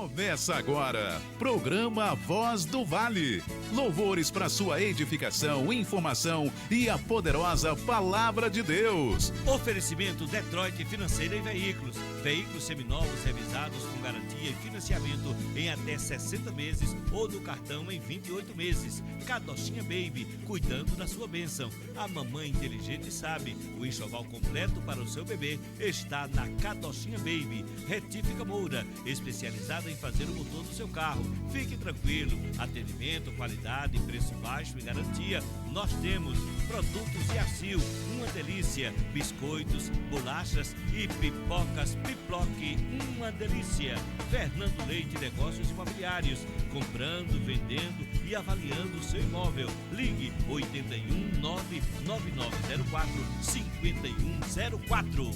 Começa agora, programa Voz do Vale. Louvores para sua edificação, informação e a poderosa Palavra de Deus. Oferecimento Detroit Financeira e Veículos. Veículos seminovos revisados com garantia e financiamento em até 60 meses ou no cartão em 28 meses. Cadochinha Baby, cuidando da sua bênção. A mamãe inteligente sabe, o enxoval completo para o seu bebê está na Cadochinha Baby. Retífica Moura, especializada em fazer o motor do seu carro. Fique tranquilo, atendimento, qualidade, preço baixo e garantia. Nós temos produtos Yacil, uma delícia, biscoitos, bolachas e pipocas Piploque, uma delícia. Fernando Leite Negócios Imobiliários, comprando, vendendo e avaliando o seu imóvel. Ligue 81 99904 5104.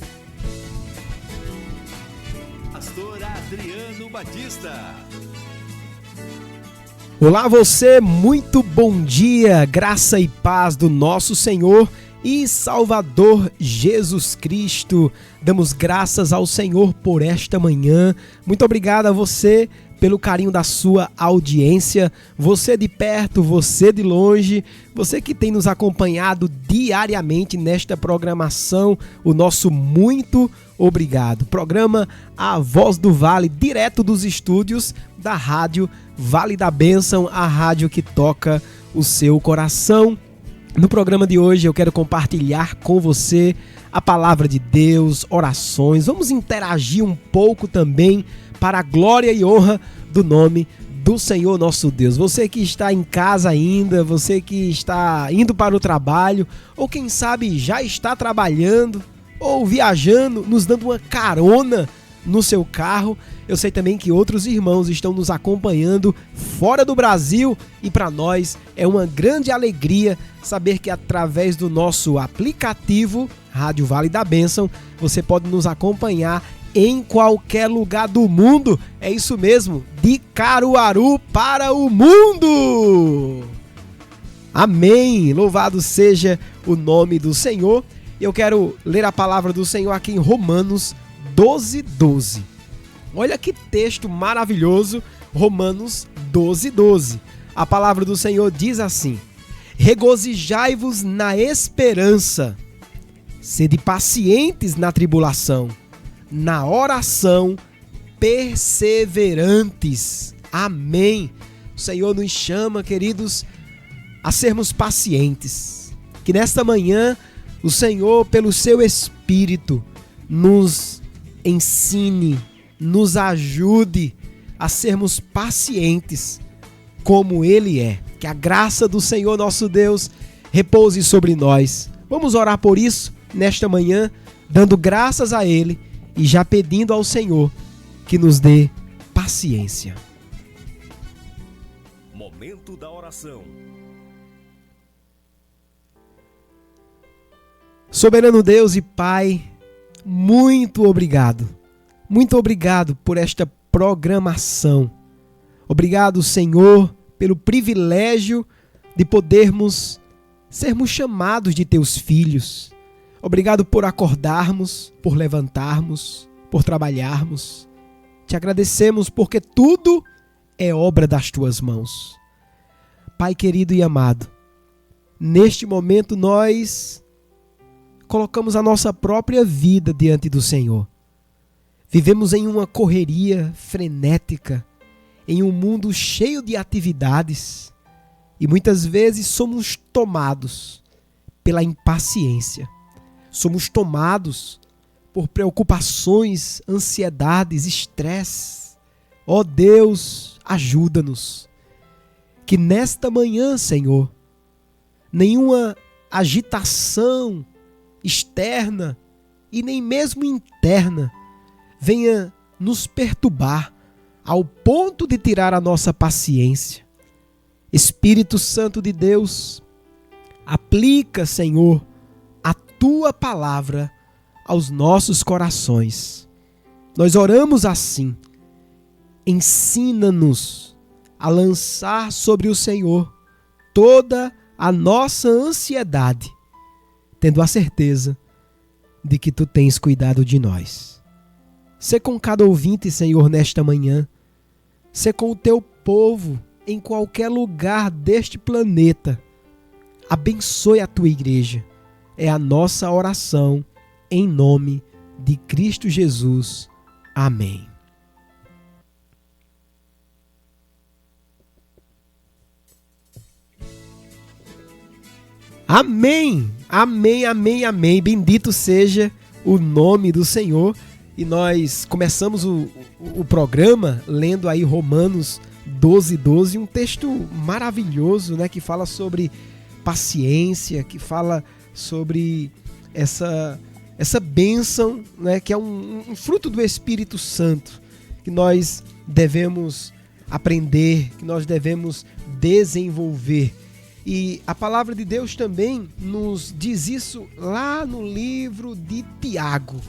Pastor Adriano Batista. Olá você, muito bom dia, graça e paz do nosso Senhor e Salvador Jesus Cristo. Damos graças ao Senhor por esta manhã. Muito obrigado a você pelo carinho da sua audiência, você de perto, você de longe, você que tem nos acompanhado diariamente nesta programação, o nosso muito obrigado. Programa A Voz do Vale, direto dos estúdios da Rádio Vale da Bênção, a rádio que toca o seu coração. No programa de hoje eu quero compartilhar com você a palavra de Deus, orações. Vamos interagir um pouco também para a glória e honra do nome do Senhor nosso Deus. Você que está em casa ainda, você que está indo para o trabalho, ou quem sabe já está trabalhando, ou viajando, nos dando uma carona no seu carro. Eu sei também que outros irmãos estão nos acompanhando fora do Brasil e para nós é uma grande alegria saber que através do nosso aplicativo Rádio Vale da Bênção você pode nos acompanhar em qualquer lugar do mundo. É isso mesmo, de Caruaru para o mundo. Amém, louvado seja o nome do Senhor. Eu quero ler a palavra do Senhor aqui em Romanos 12:12. Olha que texto maravilhoso, Romanos 12:12. A palavra do Senhor diz assim: regozijai-vos na esperança, sede pacientes na tribulação, na oração perseverantes. Amém. O Senhor nos chama, queridos, a sermos pacientes. Que nesta manhã o Senhor, pelo seu Espírito, nos ensine, nos ajude a sermos pacientes como Ele é. Que a graça do Senhor nosso Deus repouse sobre nós. Vamos orar por isso nesta manhã, dando graças a Ele e já pedindo ao Senhor que nos dê paciência. Momento da oração. Soberano Deus e Pai, muito obrigado. Muito obrigado por esta programação. Obrigado, Senhor, pelo privilégio de podermos sermos chamados de teus filhos. Obrigado por acordarmos, por levantarmos, por trabalharmos. Te agradecemos porque tudo é obra das tuas mãos. Pai querido e amado, neste momento nós colocamos a nossa própria vida diante do Senhor. Vivemos em uma correria frenética, em um mundo cheio de atividades e muitas vezes somos tomados pela impaciência. Somos tomados por preocupações, ansiedades, estresse. Ó Deus, ajuda-nos. Que nesta manhã, Senhor, nenhuma agitação externa e nem mesmo interna venha nos perturbar ao ponto de tirar a nossa paciência. Espírito Santo de Deus, aplica, Senhor, a tua palavra aos nossos corações. Nós oramos assim: ensina-nos a lançar sobre o Senhor toda a nossa ansiedade, tendo a certeza de que tu tens cuidado de nós. Sê com cada ouvinte, Senhor, nesta manhã. ser com o teu povo em qualquer lugar deste planeta. Abençoe a tua igreja. É a nossa oração em nome de Cristo Jesus. Amém. Amém, amém, amém, amém. Bendito seja o nome do Senhor. E nós começamos o programa lendo aí Romanos 12:12, um texto maravilhoso, né, que fala sobre paciência, que fala sobre essa bênção, né, que é um fruto do Espírito Santo, que nós devemos aprender, que nós devemos desenvolver. E a palavra de Deus também nos diz isso lá no livro de Tiago.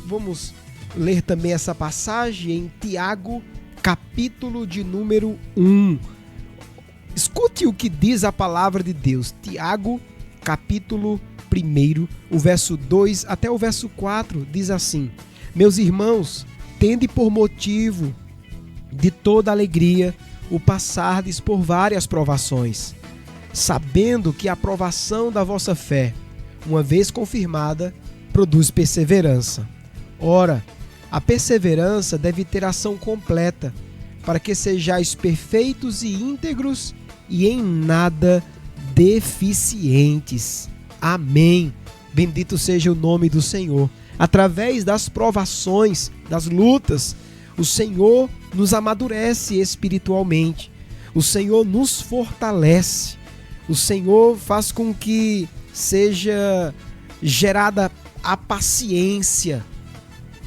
Vamos ler também essa passagem em Tiago, capítulo de número 1. Escute o que diz a palavra de Deus. Tiago, capítulo 1, o verso 2 até o verso 4, diz assim: Meus irmãos, tende por motivo de toda alegria o passardes por várias provações, sabendo que a provação da vossa fé, uma vez confirmada, produz perseverança. Ora, a perseverança deve ter ação completa, para que sejais perfeitos e íntegros e em nada deficientes. Amém. Bendito seja o nome do Senhor. Através das provações, das lutas, o Senhor nos amadurece espiritualmente. O Senhor nos fortalece. O Senhor faz com que seja gerada a paciência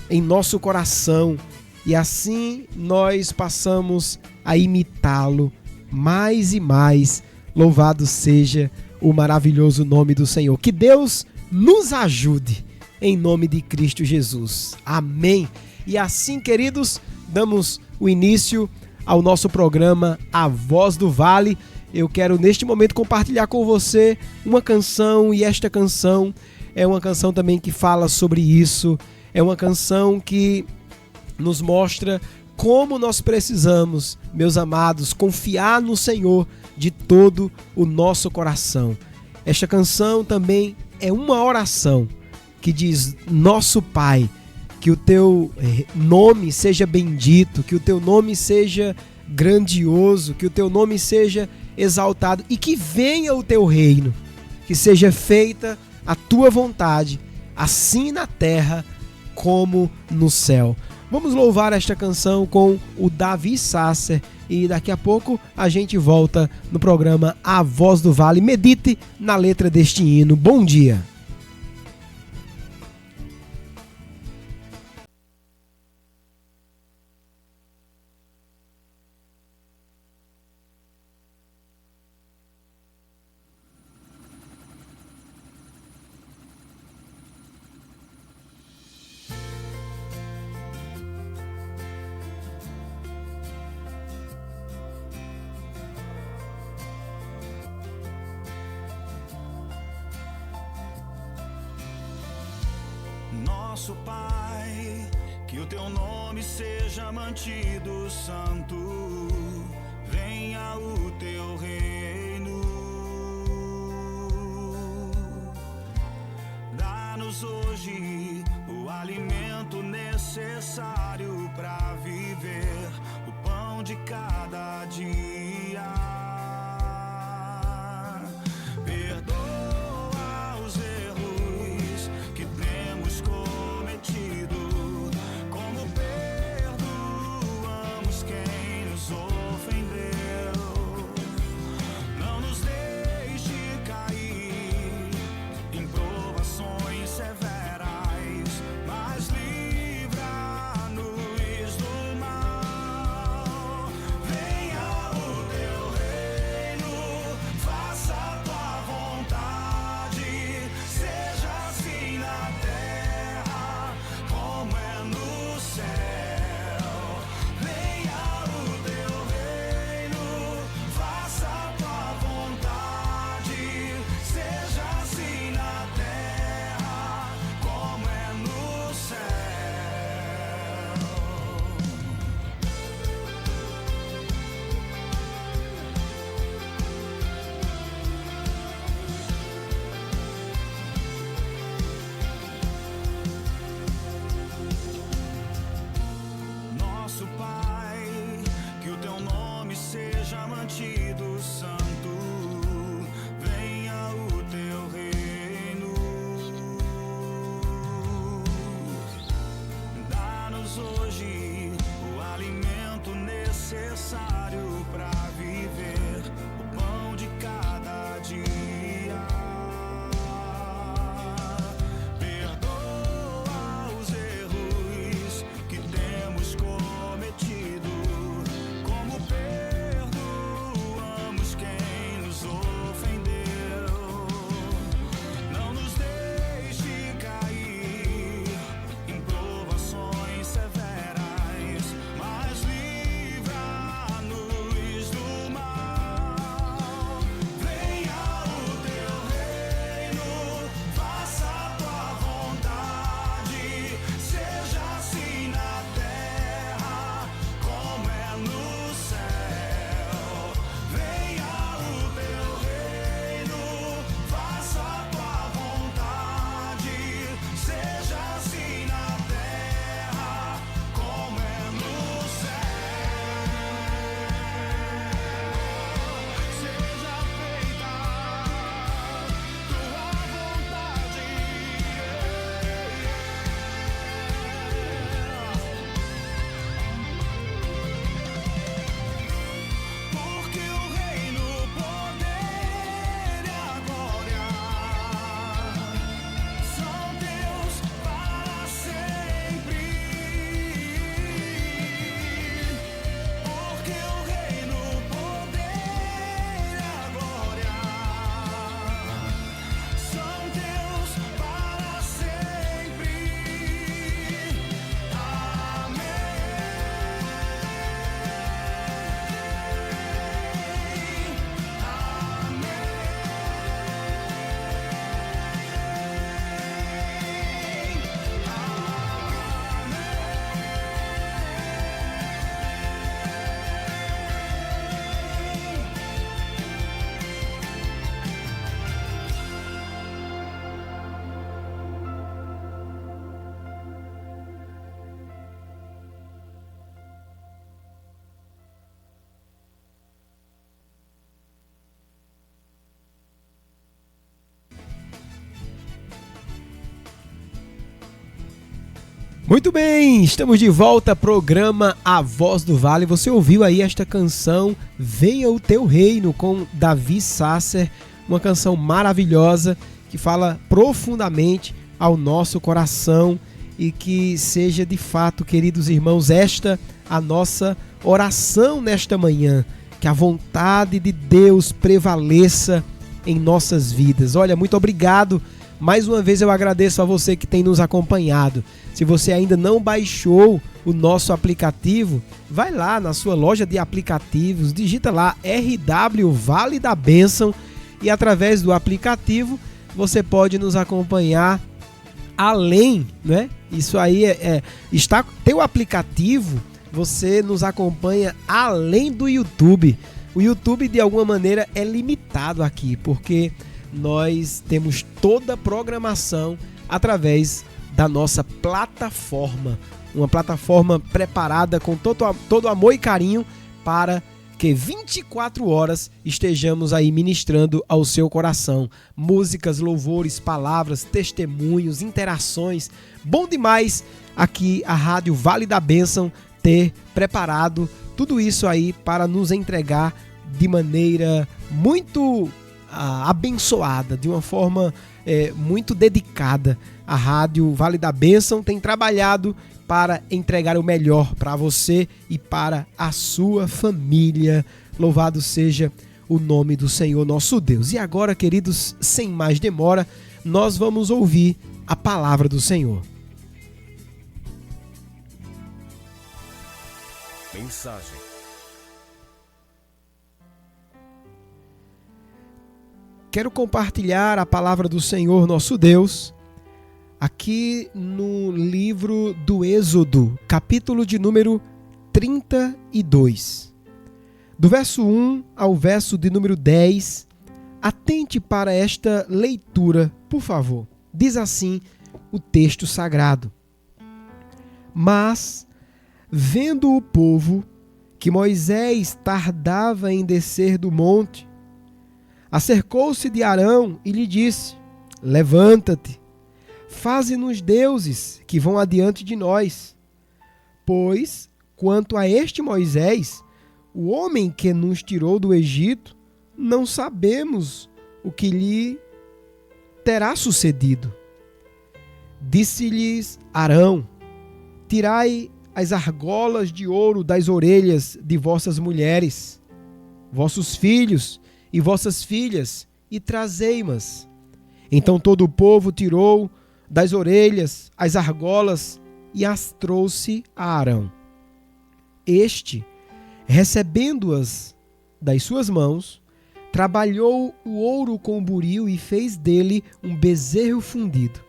em nosso coração e assim nós passamos a imitá-lo mais e mais. Louvado seja o maravilhoso nome do Senhor. Que Deus nos ajude em nome de Cristo Jesus. Amém. E assim, queridos, damos o início ao nosso programa A Voz do Vale. Eu quero neste momento compartilhar com você uma canção, e esta canção é uma canção também que fala sobre isso. É uma canção que nos mostra como nós precisamos, meus amados, confiar no Senhor de todo o nosso coração. Esta canção também é uma oração que diz: Nosso Pai, que o teu nome seja bendito, que o teu nome seja grandioso, que o teu nome seja exaltado e que venha o teu reino, que seja feita a tua vontade, assim na terra como no céu. Vamos louvar esta canção com o Davi Sasser e daqui a pouco a gente volta no programa A Voz do Vale. Medite na letra deste hino. Bom dia. Nosso Pai, que o teu nome seja mantido santo, venha o teu reino. Dá-nos hoje o alimento necessário para viver, o pão de cada dia. Perdoa os erros que temos cometido, como perdoamos quem nos ofendeu. Não nos deixe cair em provações severas, mas livra-nos Muito bem, estamos de volta, programa A Voz do Vale. Você ouviu aí esta canção, Venha o Teu Reino, com Davi Sasser, uma canção maravilhosa que fala profundamente ao nosso coração e que seja de fato, queridos irmãos, esta a nossa oração nesta manhã, que a vontade de Deus prevaleça em nossas vidas. Olha, muito obrigado. Mais uma vez eu agradeço a você que tem nos acompanhado. Se você ainda não baixou o nosso aplicativo, vai lá na sua loja de aplicativos, digita lá RW Vale da Bênção e através do aplicativo você pode nos acompanhar além, né? Isso aí tem o aplicativo, você nos acompanha além do YouTube. O YouTube de alguma maneira é limitado aqui, porque nós temos toda a programação através da nossa plataforma. Uma plataforma preparada com todo amor e carinho para que 24 horas estejamos aí ministrando ao seu coração. Músicas, louvores, palavras, testemunhos, interações. Bom demais aqui a Rádio Vale da Bênção ter preparado tudo isso aí para nos entregar de maneira muito abençoada, de uma forma muito dedicada. A Rádio Vale da Bênção tem trabalhado para entregar o melhor para você e para a sua família. Louvado seja o nome do Senhor nosso Deus. E agora, queridos, sem mais demora, nós vamos ouvir a palavra do Senhor. Mensagem. Quero compartilhar a palavra do Senhor nosso Deus aqui no livro do Êxodo, capítulo de número 32. Do verso 1 ao verso de número 10, atente para esta leitura, por favor. Diz assim o texto sagrado: Mas, vendo o povo que Moisés tardava em descer do monte, acercou-se de Arão e lhe disse: Levanta-te, faze-nos deuses que vão adiante de nós. Pois, quanto a este Moisés, o homem que nos tirou do Egito, não sabemos o que lhe terá sucedido. Disse-lhes Arão: Tirai as argolas de ouro das orelhas de vossas mulheres, vossos filhos e vossas filhas, e trazei-mas. Então todo o povo tirou das orelhas as argolas e as trouxe a Arão. Este, recebendo-as das suas mãos, trabalhou o ouro com o buril e fez dele um bezerro fundido.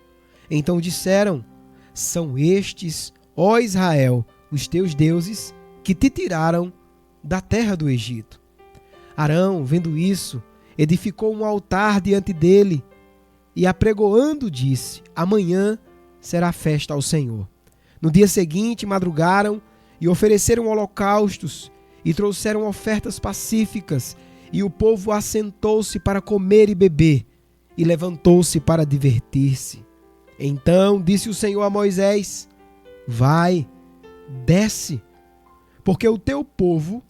Então disseram: São estes, ó Israel, os teus deuses, que te tiraram da terra do Egito. Arão, vendo isso, edificou um altar diante dele e, apregoando, disse: Amanhã será festa ao Senhor. No dia seguinte, madrugaram e ofereceram holocaustos e trouxeram ofertas pacíficas, e o povo assentou-se para comer e beber, e levantou-se para divertir-se. Então disse o Senhor a Moisés: Vai, desce, porque o teu povo,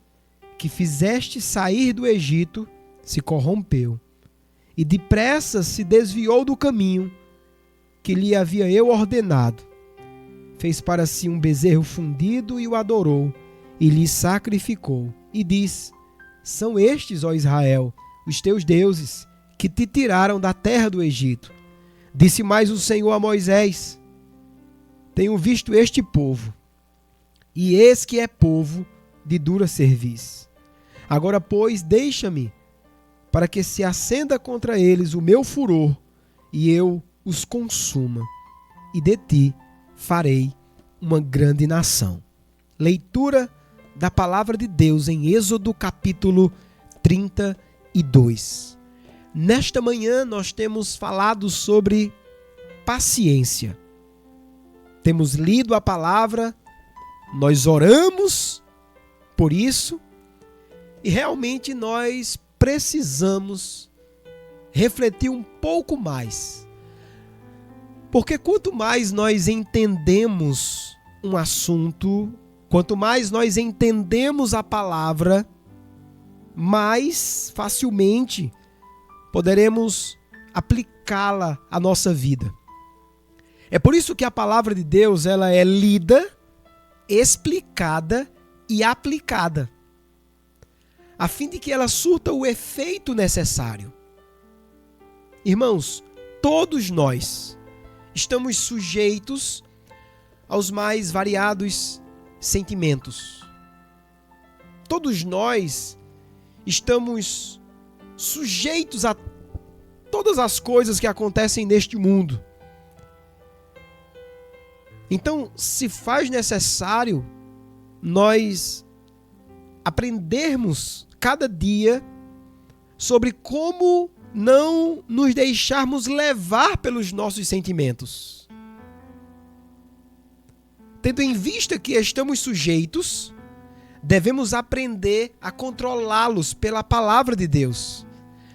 que fizeste sair do Egito, se corrompeu, e depressa se desviou do caminho que lhe havia eu ordenado. Fez para si um bezerro fundido e o adorou, e lhe sacrificou, e disse: São estes, ó Israel, os teus deuses, que te tiraram da terra do Egito. Disse mais o Senhor a Moisés: Tenho visto este povo, e eis que é povo de dura cerviz. Agora, pois, deixa-me, para que se acenda contra eles o meu furor, e eu os consuma, e de ti farei uma grande nação. Leitura da palavra de Deus em Êxodo capítulo 32. Nesta manhã nós temos falado sobre paciência. Temos lido a palavra, nós oramos por isso, e realmente nós precisamos refletir um pouco mais. Porque quanto mais nós entendemos um assunto, quanto mais nós entendemos a palavra, mais facilmente poderemos aplicá-la à nossa vida. É por isso que a palavra de Deus, ela é lida, explicada e aplicada, a fim de que ela surta o efeito necessário. Irmãos, todos nós estamos sujeitos aos mais variados sentimentos. Todos nós estamos sujeitos a todas as coisas que acontecem neste mundo. Então, se faz necessário nós aprendermos cada dia sobre como não nos deixarmos levar pelos nossos sentimentos. Tendo em vista que estamos sujeitos, devemos aprender a controlá-los pela palavra de Deus,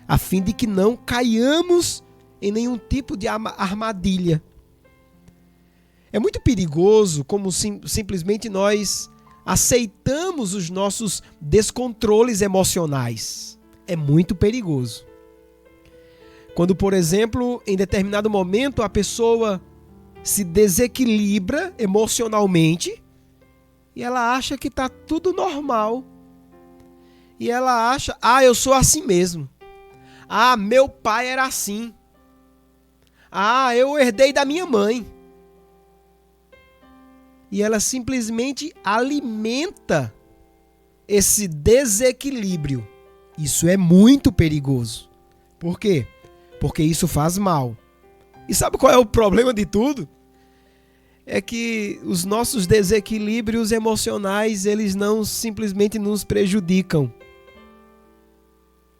a fim de que não caiamos em nenhum tipo de armadilha. É muito perigoso como simplesmente nós aceitamos os nossos descontroles emocionais. É muito perigoso. Quando, por exemplo, em determinado momento a pessoa se desequilibra emocionalmente e ela acha que está tudo normal. E ela acha, eu sou assim mesmo. Meu pai era assim. Eu herdei da minha mãe. E ela simplesmente alimenta esse desequilíbrio. Isso é muito perigoso. Por quê? Porque isso faz mal. E sabe qual é o problema de tudo? É que os nossos desequilíbrios emocionais, eles não simplesmente nos prejudicam,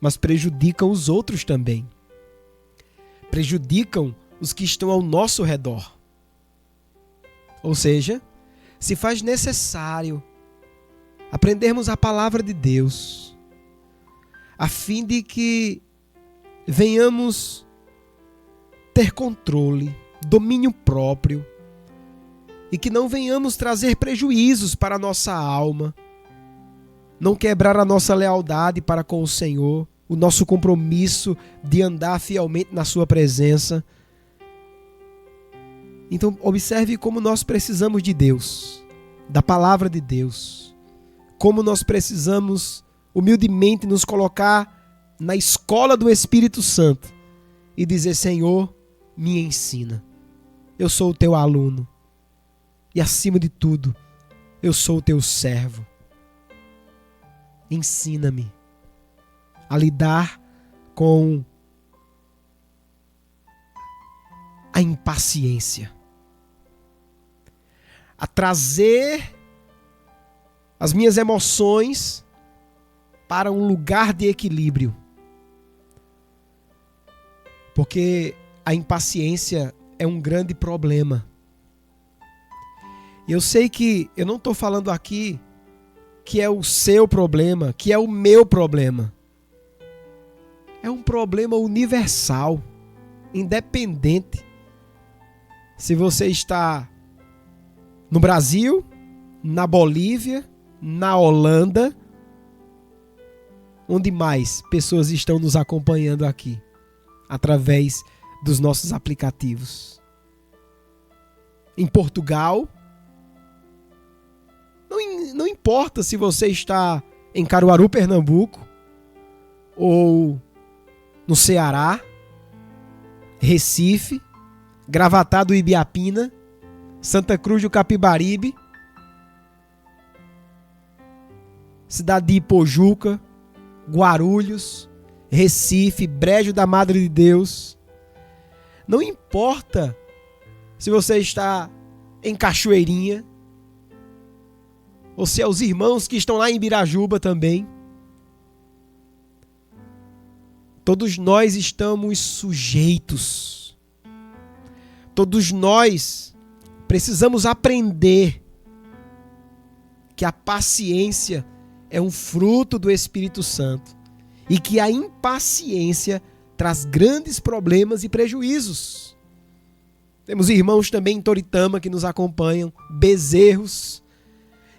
mas prejudicam os outros também. Prejudicam os que estão ao nosso redor. Ou seja, se faz necessário aprendermos a palavra de Deus, a fim de que venhamos ter controle, domínio próprio, e que não venhamos trazer prejuízos para a nossa alma, não quebrar a nossa lealdade para com o Senhor, o nosso compromisso de andar fielmente na sua presença. Então, observe como nós precisamos de Deus, da palavra de Deus, como nós precisamos humildemente nos colocar na escola do Espírito Santo e dizer: Senhor, me ensina. Eu sou o teu aluno e, acima de tudo, eu sou o teu servo. Ensina-me a lidar com a impaciência, a trazer as minhas emoções para um lugar de equilíbrio. Porque a impaciência é um grande problema. Eu sei que eu não estou falando aqui que é o seu problema, que é o meu problema. É um problema universal, independente se você está no Brasil, na Bolívia, na Holanda, onde mais pessoas estão nos acompanhando aqui, através dos nossos aplicativos. Em Portugal, não importa se você está em Caruaru, Pernambuco, ou no Ceará, Recife, Gravatá do Ibiapina, Santa Cruz do Capibaribe, cidade de Ipojuca, Guarulhos, Recife, Brejo da Madre de Deus. Não importa se você está em Cachoeirinha, ou se é os irmãos que estão lá em Birajuba também. Todos nós estamos sujeitos. Todos nós precisamos aprender que a paciência é um fruto do Espírito Santo e que a impaciência traz grandes problemas e prejuízos. Temos irmãos também em Toritama que nos acompanham, Bezerros.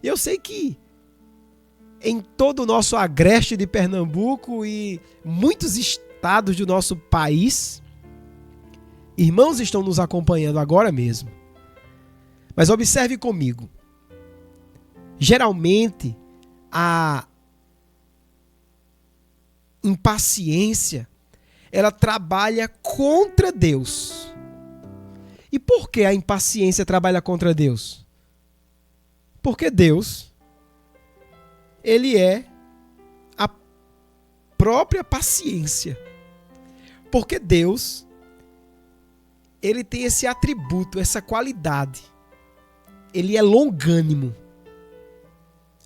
E eu sei que em todo o nosso agreste de Pernambuco e muitos estados do nosso país, irmãos estão nos acompanhando agora mesmo. Mas observe comigo. Geralmente, a impaciência, ela trabalha contra Deus. E por que a impaciência trabalha contra Deus? Porque Deus, ele é a própria paciência. Porque Deus, ele tem esse atributo, essa qualidade. Ele é longânimo.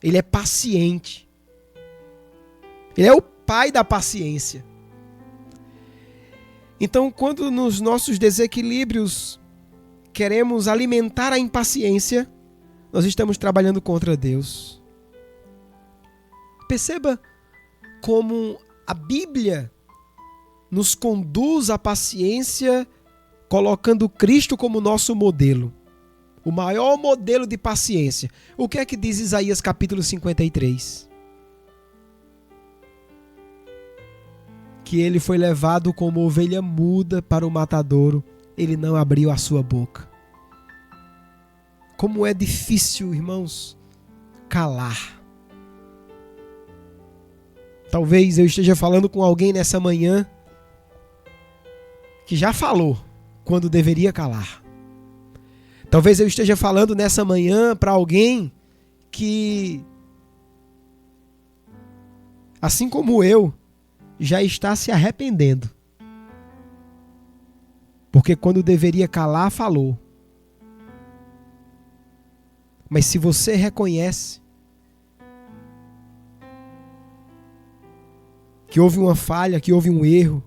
Ele é paciente. Ele é o pai da paciência. Então, quando nos nossos desequilíbrios queremos alimentar a impaciência, nós estamos trabalhando contra Deus. Perceba como a Bíblia nos conduz à paciência, colocando Cristo como nosso modelo. O maior modelo de paciência. O que é que diz Isaías capítulo 53? Que ele foi levado como ovelha muda para o matadouro, ele não abriu a sua boca. Como é difícil, irmãos, calar. Talvez eu esteja falando com alguém nessa manhã que já falou quando deveria calar. Talvez eu esteja falando nessa manhã para alguém que, assim como eu, já está se arrependendo. Porque quando deveria calar, falou. Mas se você reconhece que houve uma falha, que houve um erro,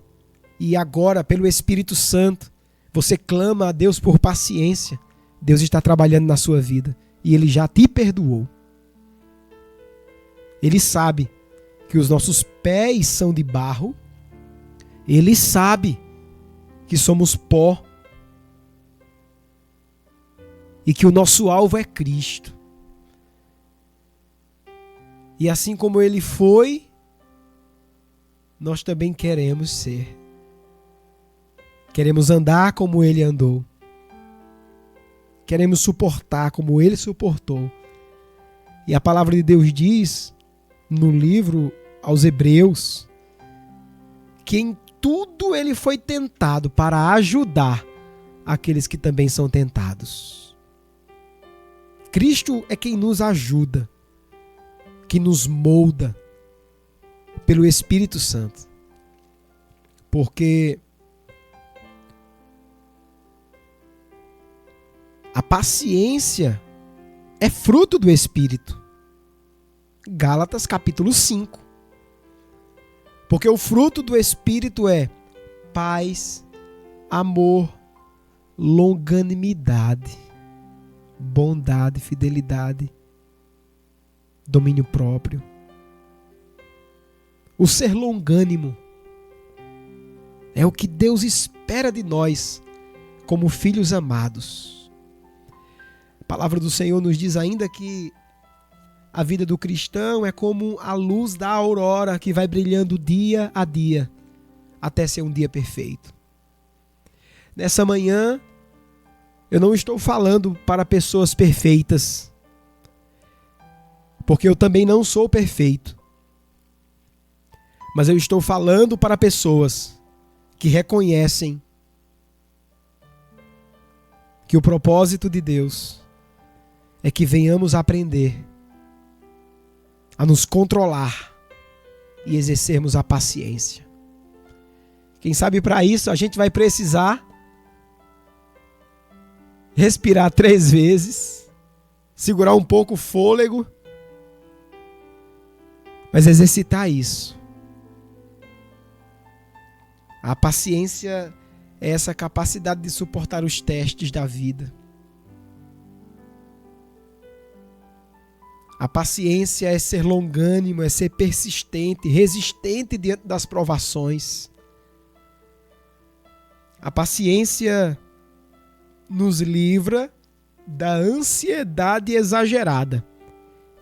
e agora, pelo Espírito Santo, você clama a Deus por paciência, Deus está trabalhando na sua vida e Ele já te perdoou. Ele sabe que os nossos pés são de barro, Ele sabe que somos pó e que o nosso alvo é Cristo. E assim como Ele foi, nós também queremos ser. Queremos andar como Ele andou. Queremos suportar como Ele suportou. E a palavra de Deus diz, no livro aos Hebreus, que em tudo Ele foi tentado para ajudar aqueles que também são tentados. Cristo é quem nos ajuda, que nos molda pelo Espírito Santo. Porque a paciência é fruto do Espírito. Gálatas capítulo 5. Porque o fruto do Espírito é paz, amor, longanimidade, bondade, fidelidade, domínio próprio. O ser longânimo é o que Deus espera de nós como filhos amados. A palavra do Senhor nos diz ainda que a vida do cristão é como a luz da aurora que vai brilhando dia a dia, até ser um dia perfeito. Nessa manhã, eu não estou falando para pessoas perfeitas, porque eu também não sou perfeito. Mas eu estou falando para pessoas que reconhecem que o propósito de Deus é que venhamos aprender a nos controlar e exercermos a paciência. Quem sabe para isso a gente vai precisar respirar 3 vezes, segurar um pouco o fôlego, mas exercitar isso. A paciência é essa capacidade de suportar os testes da vida. A paciência é ser longânimo, é ser persistente, resistente diante das provações. A paciência nos livra da ansiedade exagerada.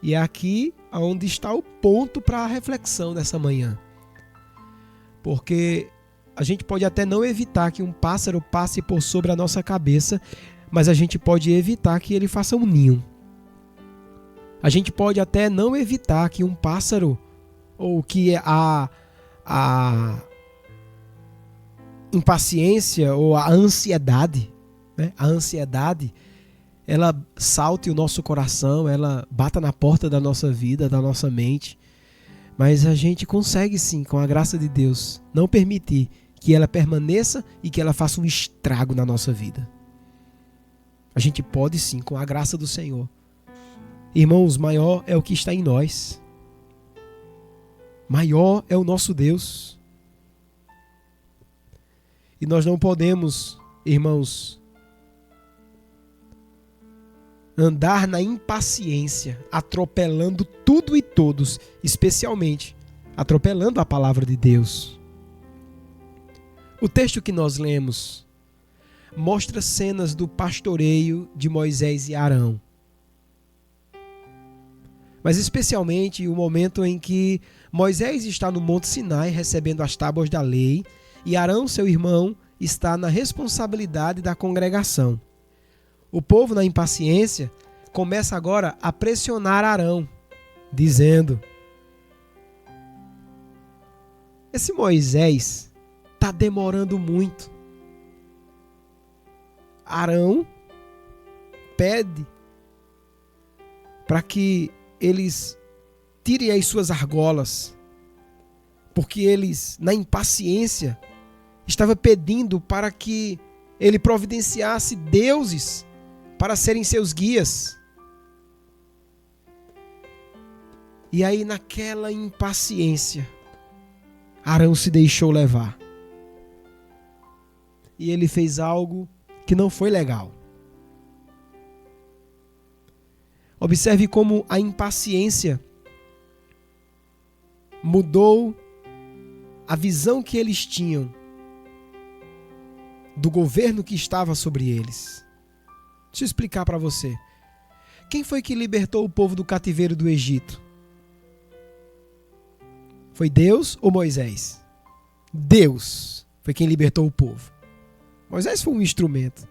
E é aqui onde está o ponto para a reflexão dessa manhã. Porque a gente pode até não evitar que um pássaro passe por sobre a nossa cabeça, mas a gente pode evitar que ele faça um ninho. A gente pode até não evitar que um pássaro, ou que a impaciência ou a ansiedade, né? A ansiedade, ela salte o nosso coração, ela bata na porta da nossa vida, da nossa mente. Mas a gente consegue sim, com a graça de Deus, não permitir que ela permaneça e que ela faça um estrago na nossa vida. A gente pode sim, com a graça do Senhor. Irmãos, maior é o que está em nós. Maior é o nosso Deus. E nós não podemos, irmãos, andar na impaciência, atropelando tudo e todos, especialmente atropelando a palavra de Deus. O texto que nós lemos mostra cenas do pastoreio de Moisés e Arão. Mas especialmente o momento em que Moisés está no Monte Sinai recebendo as tábuas da lei e Arão, seu irmão, está na responsabilidade da congregação. O povo, na impaciência, começa agora a pressionar Arão, dizendo: esse Moisés está demorando muito. Arão pede para que eles tirem as suas argolas, porque eles, na impaciência, estavam pedindo para que ele providenciasse deuses para serem seus guias. E aí, naquela impaciência, Arão se deixou levar. E ele fez algo que não foi legal. Observe como a impaciência mudou a visão que eles tinham do governo que estava sobre eles. Deixa eu explicar para você. Quem foi que libertou o povo do cativeiro do Egito? Foi Deus ou Moisés? Deus foi quem libertou o povo. Moisés foi um instrumento.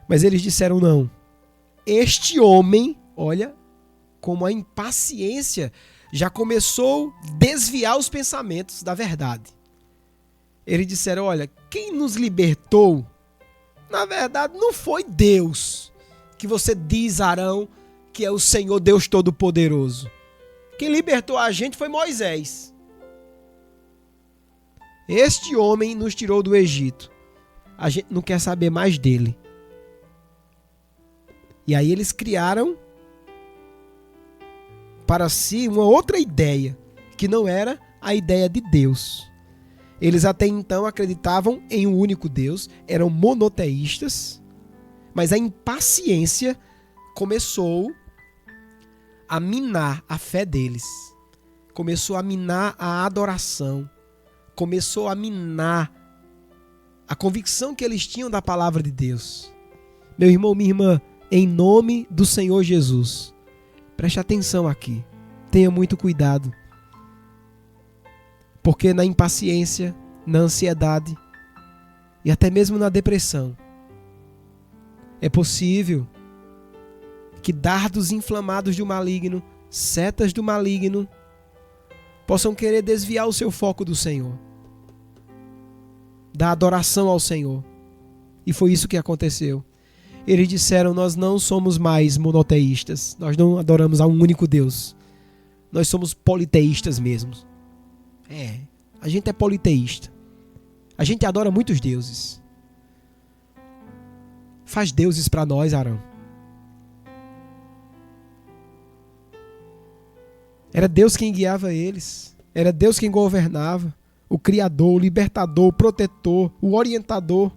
Mas eles disseram não. Este homem, olha, como a impaciência já começou a desviar os pensamentos da verdade. Eles disseram, olha, quem nos libertou, na verdade, não foi Deus, que você diz, Arão, que é o Senhor Deus Todo-Poderoso. Quem libertou a gente foi Moisés. Este homem nos tirou do Egito. A gente não quer saber mais dele. E aí eles criaram para si uma outra ideia, que não era a ideia de Deus. Eles até então acreditavam em um único Deus, eram monoteístas, mas a impaciência começou a minar a fé deles, começou a minar a adoração, começou a minar a convicção que eles tinham da palavra de Deus. Meu irmão, minha irmã, em nome do Senhor Jesus, preste atenção aqui, tenha muito cuidado, porque na impaciência, na ansiedade e até mesmo na depressão, é possível que dardos inflamados do maligno, setas do maligno, possam querer desviar o seu foco do Senhor, da adoração ao Senhor. E foi isso que aconteceu. Eles disseram, nós não somos mais monoteístas, nós não adoramos a um único Deus, nós somos politeístas mesmo. A gente é politeísta, a gente adora muitos deuses. Faz deuses para nós, Arão. Era Deus quem guiava eles, era Deus quem governava, o Criador, o Libertador, o Protetor, o Orientador,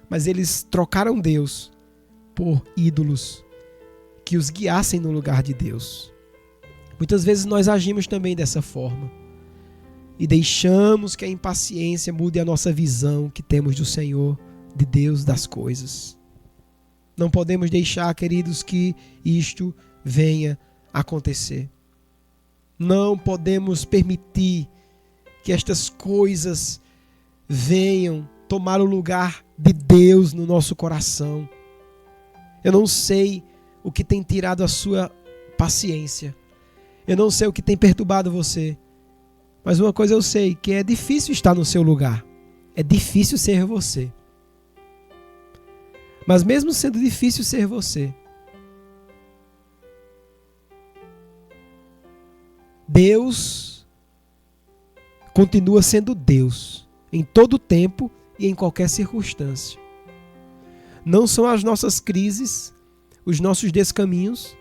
mas eles trocaram Deus por ídolos que os guiassem no lugar de Deus. Muitas vezes nós agimos também dessa forma e deixamos que a impaciência mude a nossa visão que temos do Senhor, de Deus, das coisas. Não podemos deixar, queridos, que isto venha acontecer. Não podemos permitir que estas coisas venham tomar o lugar de Deus no nosso coração. Eu não sei o que tem tirado a sua paciência. Eu não sei o que tem perturbado você. Mas uma coisa eu sei, que é difícil estar no seu lugar. É difícil ser você. Mas mesmo sendo difícil ser você, Deus continua sendo Deus em todo tempo e em qualquer circunstância. Não são as nossas crises, os nossos descaminhos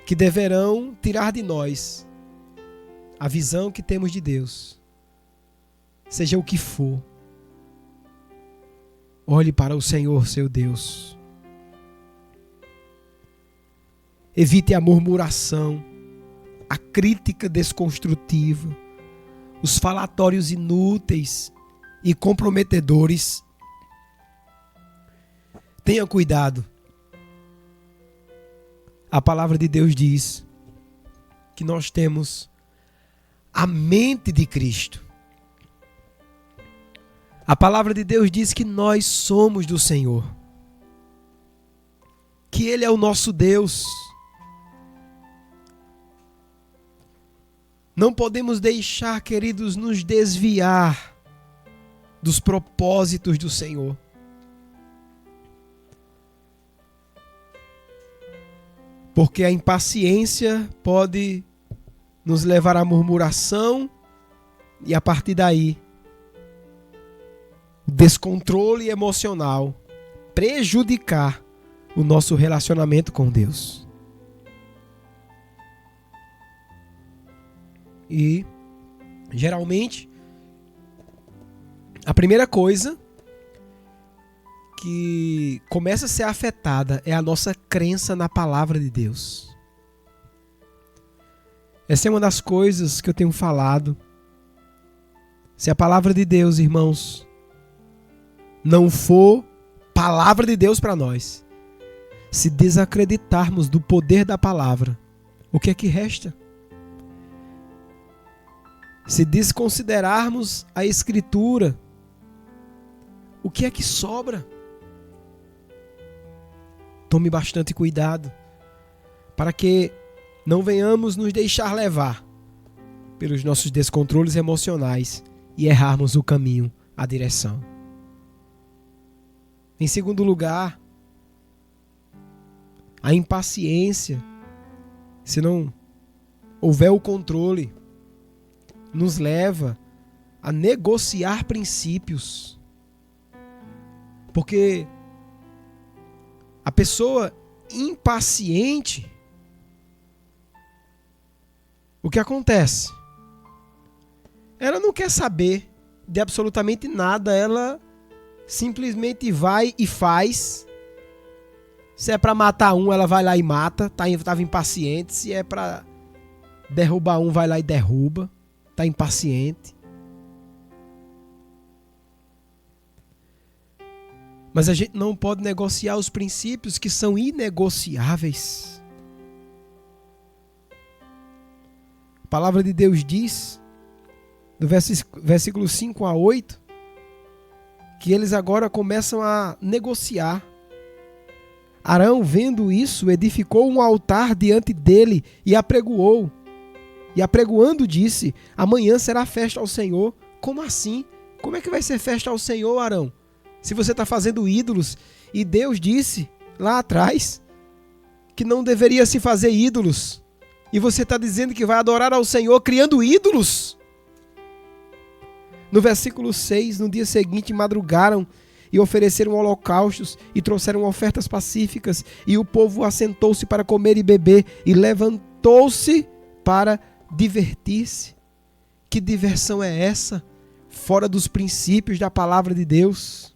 que deverão tirar de nós a visão que temos de Deus. Seja o que for, olhe para o Senhor, seu Deus. Evite a murmuração, a crítica desconstrutiva, os falatórios inúteis e comprometedores. Tenha cuidado. A palavra de Deus diz que nós temos a mente de Cristo. A palavra de Deus diz que nós somos do Senhor, que Ele é o nosso Deus. Não podemos deixar, queridos, nos desviar dos propósitos do Senhor. Porque a impaciência pode nos levar à murmuração e, a partir daí, descontrole emocional, prejudicar o nosso relacionamento com Deus. E, geralmente, a primeira coisa que começa a ser afetada é a nossa crença na palavra de Deus. Essa é uma das coisas que eu tenho falado. Se a palavra de Deus, irmãos, não for palavra de Deus para nós, se desacreditarmos do poder da palavra, o que é que resta? Se desconsiderarmos a Escritura, o que é que sobra? Tome bastante cuidado para que não venhamos nos deixar levar pelos nossos descontroles emocionais e errarmos o caminho, a direção. Em segundo lugar, a impaciência, se não houver o controle, nos leva a negociar princípios. Porque a pessoa impaciente, o que acontece? Ela não quer saber de absolutamente nada, ela simplesmente vai e faz. Se é para matar um, ela vai lá e mata, estava impaciente. Se é para derrubar um, vai lá e derruba, está impaciente. Mas a gente não pode negociar os princípios que são inegociáveis. A palavra de Deus diz, do versículo 5 a 8, que eles agora começam a negociar. Arão, vendo isso, edificou um altar diante dele e apregoou. E apregoando disse, amanhã será festa ao Senhor. Como assim? Como é que vai ser festa ao Senhor, Arão? Se você está fazendo ídolos, e Deus disse lá atrás que não deveria se fazer ídolos, e você está dizendo que vai adorar ao Senhor criando ídolos? No versículo 6, no dia seguinte madrugaram e ofereceram holocaustos e trouxeram ofertas pacíficas, e o povo assentou-se para comer e beber e levantou-se para divertir-se. Que diversão é essa? Fora dos princípios da palavra de Deus.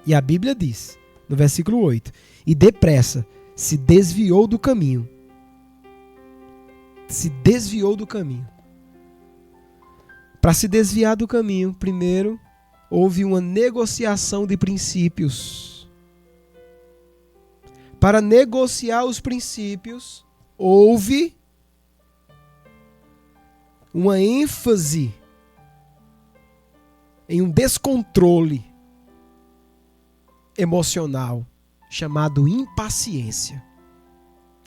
E a Bíblia diz, no versículo 8, e depressa se desviou do caminho. Se desviou do caminho. Para se desviar do caminho, primeiro houve uma negociação de princípios. Para negociar os princípios, houve uma ênfase em um descontrole emocional chamado impaciência.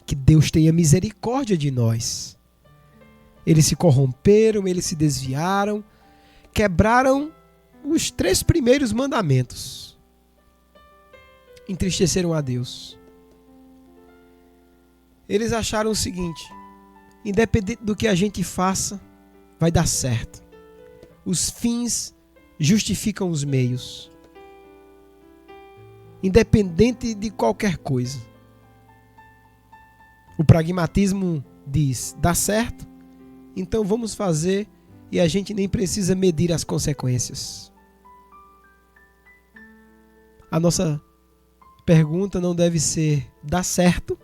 Que Deus tenha misericórdia de nós. Eles se corromperam, eles se desviaram, quebraram os 3 primeiros mandamentos. Entristeceram a Deus. Eles acharam o seguinte: independente do que a gente faça, vai dar certo. Os fins justificam os meios. Independente de qualquer coisa. O pragmatismo diz: dá certo, então vamos fazer e a gente nem precisa medir as consequências. A nossa pergunta não deve ser: dá certo,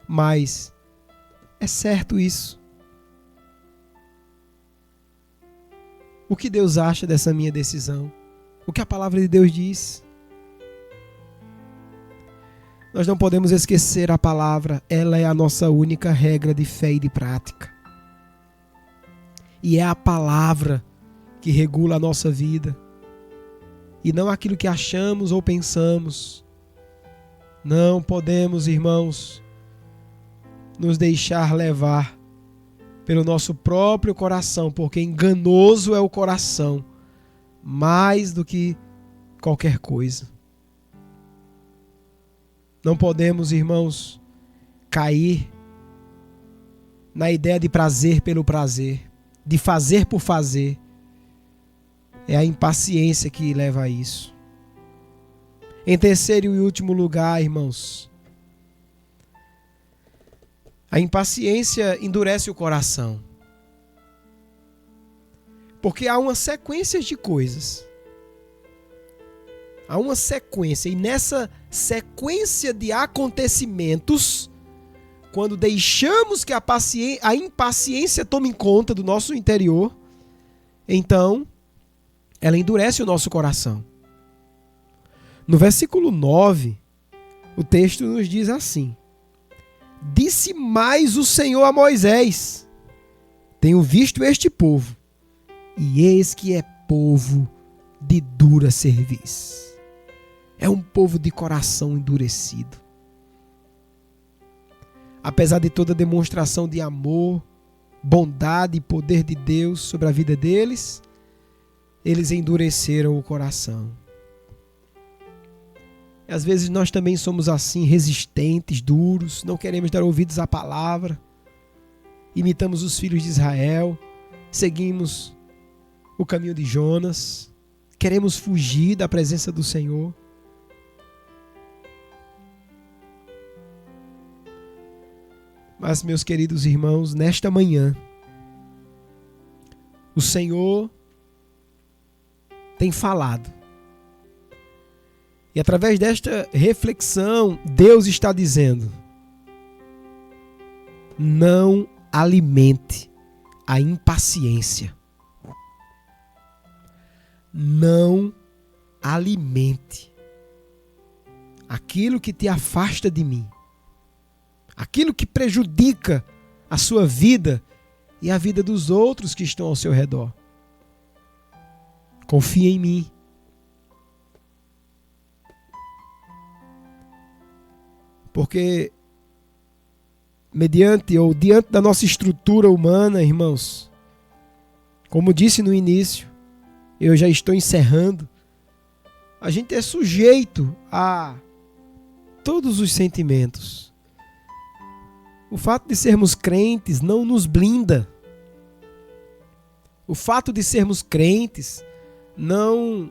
mas é certo isso? O que Deus acha dessa minha decisão? O que a palavra de Deus diz? Nós não podemos esquecer a palavra, ela é a nossa única regra de fé e de prática. E é a palavra que regula a nossa vida. E não aquilo que achamos ou pensamos. Não podemos, irmãos, nos deixar levar pelo nosso próprio coração, porque enganoso é o coração, mais do que qualquer coisa. Não podemos, irmãos, cair na ideia de prazer pelo prazer, de fazer por fazer. É a impaciência que leva a isso. Em terceiro e último lugar, irmãos, a impaciência endurece o coração. Porque há uma sequência de coisas. Há uma sequência, e nessa sequência de acontecimentos, quando deixamos que a impaciência tome conta do nosso interior, então ela endurece o nosso coração. No versículo 9, o texto nos diz assim: disse mais o Senhor a Moisés: tenho visto este povo, e eis que é povo de dura cerviz. É um povo de coração endurecido. Apesar de toda demonstração de amor, bondade e poder de Deus sobre a vida deles, eles endureceram o coração. E às vezes nós também somos assim, resistentes, duros, não queremos dar ouvidos à palavra, imitamos os filhos de Israel, seguimos o caminho de Jonas, queremos fugir da presença do Senhor. Mas, meus queridos irmãos, nesta manhã, o Senhor tem falado. E através desta reflexão, Deus está dizendo: não alimente a impaciência. Não alimente aquilo que te afasta de mim. Aquilo que prejudica a sua vida e a vida dos outros que estão ao seu redor. Confia em mim. Porque diante da nossa estrutura humana, irmãos, como disse no início, eu já estou encerrando, a gente é sujeito a todos os sentimentos. O fato de sermos crentes não nos blinda. O fato de sermos crentes não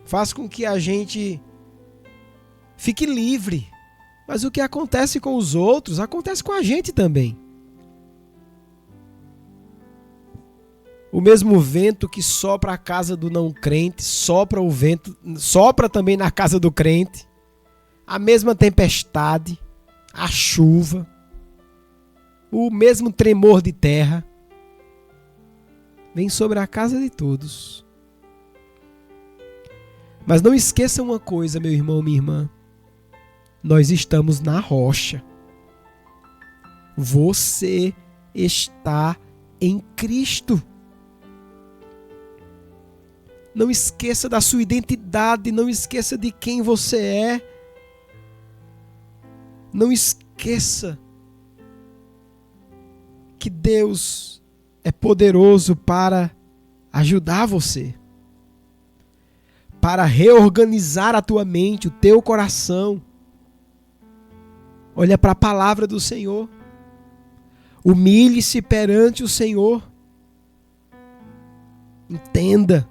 faz com que a gente fique livre. Mas o que acontece com os outros, acontece com a gente também. O mesmo vento que sopra a casa do não crente, sopra também na casa do crente. A mesma tempestade, a chuva, o mesmo tremor de terra, vem sobre a casa de todos. Mas não esqueça uma coisa, meu irmão, minha irmã. Nós estamos na rocha. Você está em Cristo. Não esqueça da sua identidade, não esqueça de quem você é. Não esqueça que Deus é poderoso para ajudar você, para reorganizar a tua mente, o teu coração. Olha para a palavra do Senhor. Humilhe-se perante o Senhor. Entenda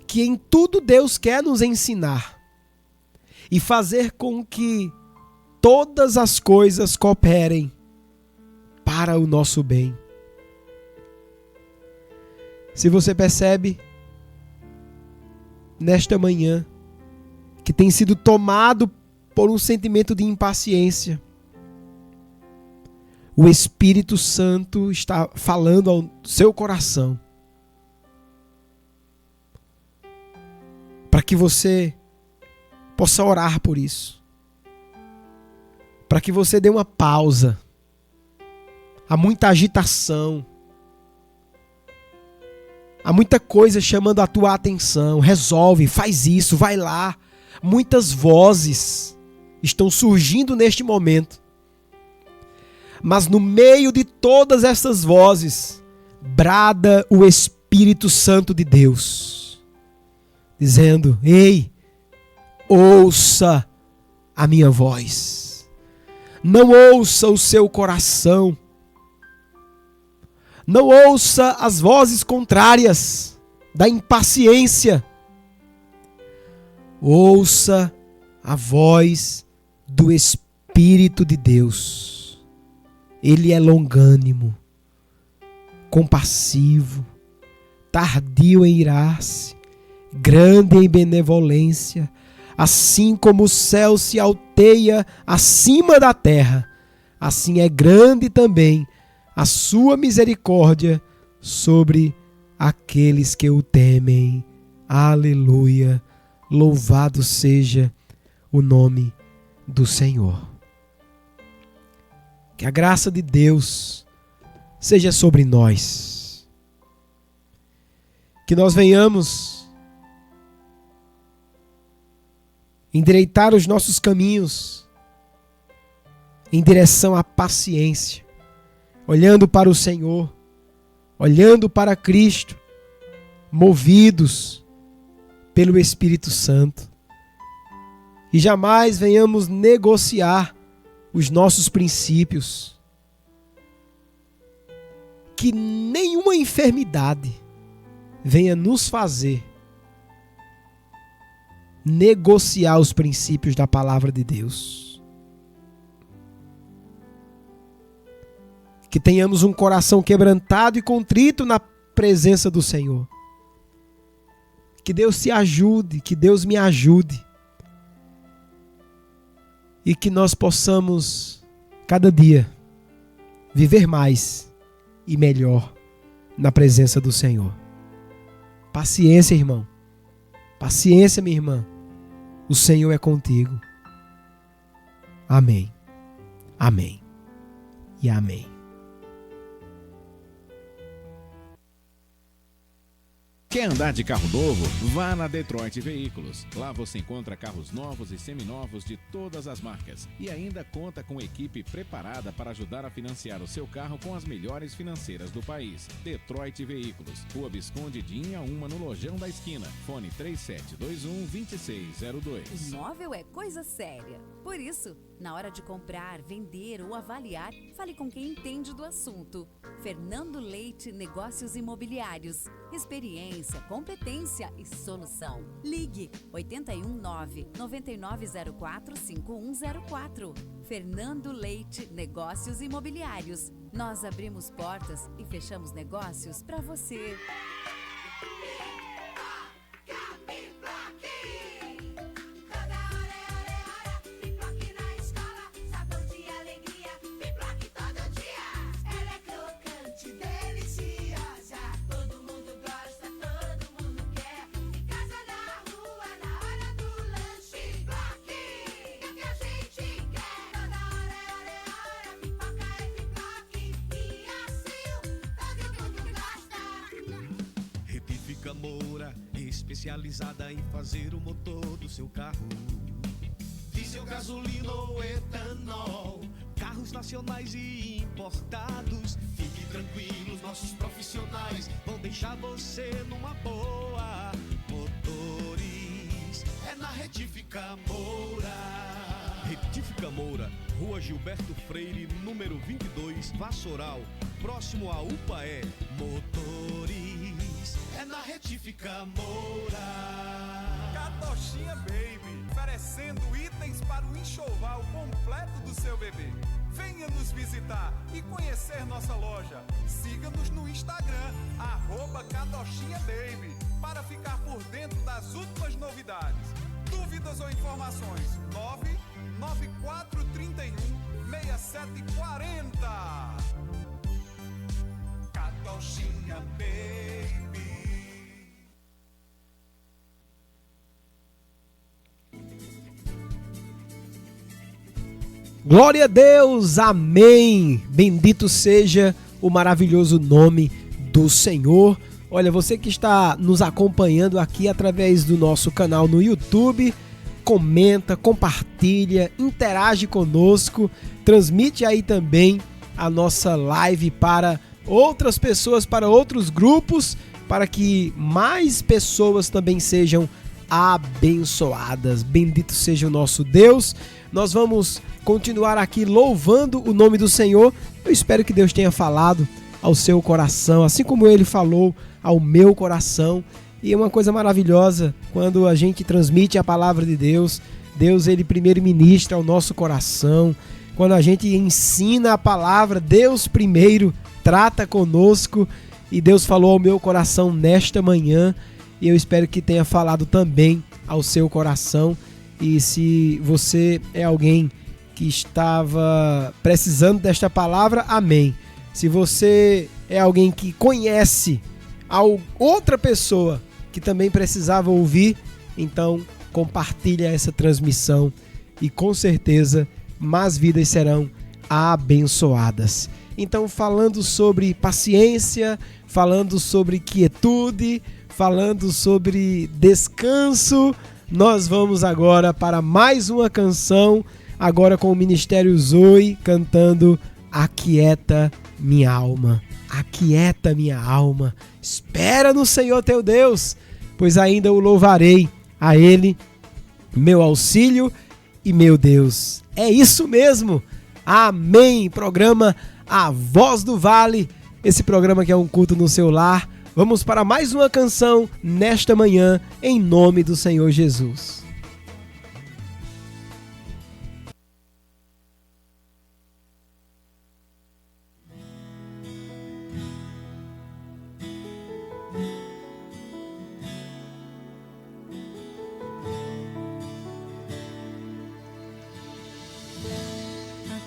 que em tudo Deus quer nos ensinar e fazer com que todas as coisas cooperem para o nosso bem. Se você percebe nesta manhã que tem sido tomado por um sentimento de impaciência, o Espírito Santo está falando ao seu coração para que você possa orar por isso, para que você dê uma pausa. Há muita agitação, há muita coisa chamando a tua atenção. Resolve, faz isso, vai lá. Muitas vozes estão surgindo neste momento, mas no meio de todas essas vozes brada o Espírito Santo de Deus, dizendo: ei, ouça a minha voz. Não ouça o seu coração. Não ouça as vozes contrárias da impaciência. Ouça a voz do Espírito de Deus. Ele é longânimo, compassivo, tardio em irar-se, grande em benevolência. Assim como o céu se alteia acima da terra, assim é grande também a sua misericórdia sobre aqueles que o temem. Aleluia! Louvado seja o nome do Senhor. Que a graça de Deus seja sobre nós. Que nós venhamos endireitar os nossos caminhos em direção à paciência, olhando para o Senhor, olhando para Cristo, movidos pelo Espírito Santo. E jamais venhamos negociar os nossos princípios. Que nenhuma enfermidade venha nos fazer negociar os princípios da palavra de Deus. Que tenhamos um coração quebrantado e contrito na presença do Senhor. Que Deus te ajude, que Deus me ajude. E que nós possamos, cada dia, viver mais e melhor na presença do Senhor. Paciência, irmão. Paciência, minha irmã. O Senhor é contigo. Amém. Amém. E amém. Quer andar de carro novo? Vá na Detroit Veículos. Lá você encontra carros novos e seminovos de todas as marcas. E ainda conta com equipe preparada para ajudar a financiar o seu carro com as melhores financeiras do país. Detroit Veículos. Rua Visconde de Inhaúma, no Lojão da Esquina. Fone 3721-2602. Imóvel é coisa séria. Por isso, na hora de comprar, vender ou avaliar, fale com quem entende do assunto. Fernando Leite Negócios Imobiliários. Experiência, competência e solução. Ligue 819-9904-5104. Fernando Leite Negócios Imobiliários. Nós abrimos portas e fechamos negócios para você. Retifica Moura, especializada em fazer o motor do seu carro. Diesel, gasolina ou etanol, carros nacionais e importados. Fique tranquilo, nossos profissionais vão deixar você numa boa. Motores é na Retifica Moura. Retífica Moura, Rua Gilberto Freire, número 22, Vassoural, próximo a UPAE. Motores é na Retífica Moura. Catochinha Baby, oferecendo itens para o enxoval completo do seu bebê. Venha nos visitar e conhecer nossa loja. Siga-nos no Instagram, @CatochinhaBaby, para ficar por dentro das últimas novidades. Dúvidas ou informações? 99431-6740. Catochinha Baby. Glória a Deus, amém. Bendito seja o maravilhoso nome do Senhor. Olha, você que está nos acompanhando aqui através do nosso canal no YouTube, comenta, compartilha, interage conosco, transmite aí também a nossa live para outras pessoas, para outros grupos, para que mais pessoas também sejam abençoadas. Bendito seja o nosso Deus. Nós vamos continuar aqui louvando o nome do Senhor. Eu espero que Deus tenha falado ao seu coração, assim como Ele falou ao meu coração. E é uma coisa maravilhosa quando a gente transmite a palavra de Deus. Deus, Ele primeiro ministra ao nosso coração. Quando a gente ensina a palavra, Deus primeiro trata conosco. E Deus falou ao meu coração nesta manhã. E eu espero que tenha falado também ao seu coração. E se você é alguém que estava precisando desta palavra, amém. Se você é alguém que conhece outra pessoa que também precisava ouvir, então compartilha essa transmissão e com certeza mais vidas serão abençoadas. Então, falando sobre paciência, falando sobre quietude, falando sobre descanso, nós vamos agora para mais uma canção, agora com o Ministério Zoe cantando Aquieta Minha Alma. Aquieta minha alma, espera no Senhor teu Deus, pois ainda o louvarei, a Ele, meu auxílio e meu Deus. É isso mesmo, amém. Programa A Voz do Vale, esse programa que é um culto no seu lar. Vamos para mais uma canção nesta manhã, em nome do Senhor Jesus.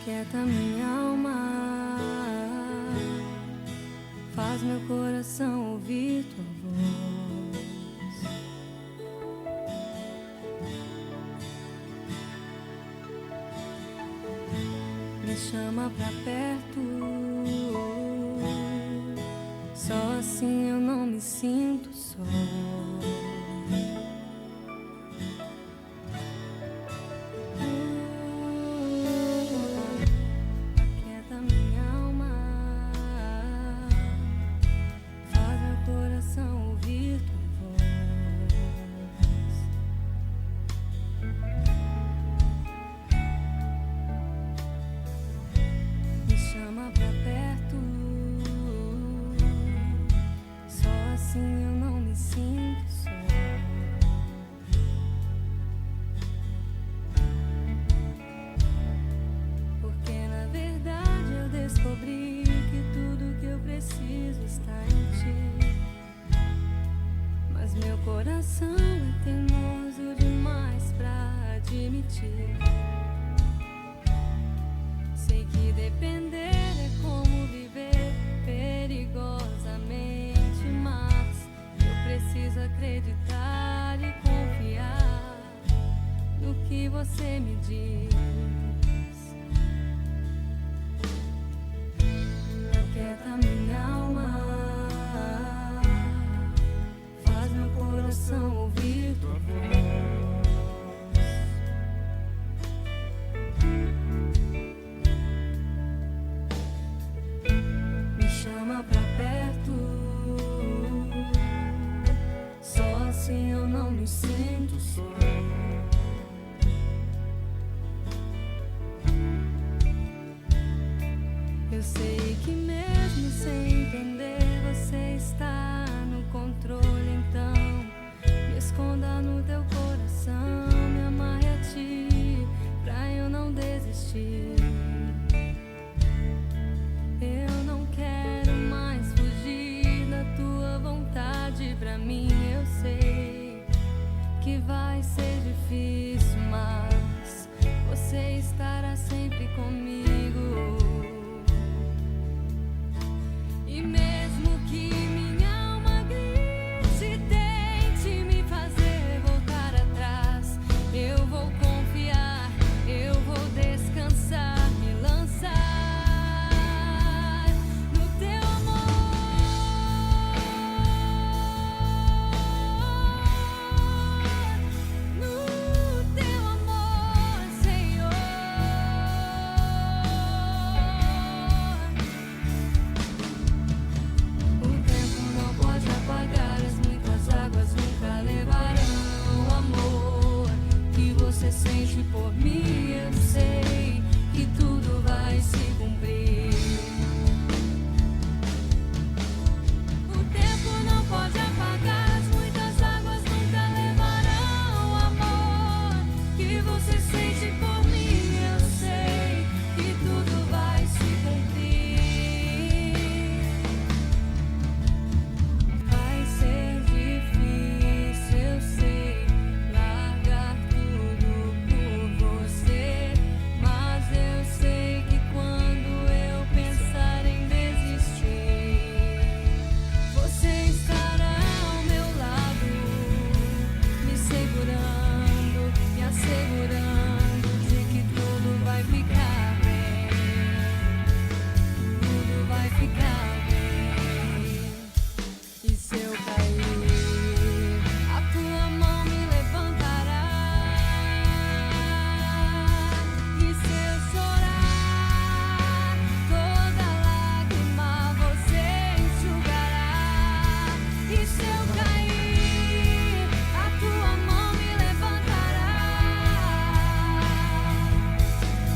Aquieta minha alma, faz meu coração ouvir tua voz. Me chama pra perto, só assim eu não me sinto só. Coração é teimoso demais pra admitir. Sei que depender é como viver perigosamente, mas eu preciso acreditar e confiar no que você me diz. Aquieta minha alma, comigo. E mesmo que minha alma grite, tente me fazer voltar atrás, eu vou confiar, eu vou descansar, me lançar no teu amor, Senhor. O tempo não pode apagar, as muitas águas nunca levarão o amor que você sente por mim. Eu sei que tudo vai se cumprir. O tempo não pode apagar, as muitas águas nunca levarão o amor que você sente por mim. Eu sei que tudo vai se cumprir. Vai ser difícil, eu sei, largar tudo por você, mas eu sei que quando eu pensar em desistir, você estará ao meu lado, me segurando, me assegurando de que tudo vai ficar bem, tudo vai ficar bem. E se eu cair, a tua mão me levantará. E se eu chorar, toda lágrima você enxugará. E se eu cair, a tua mão me levantará.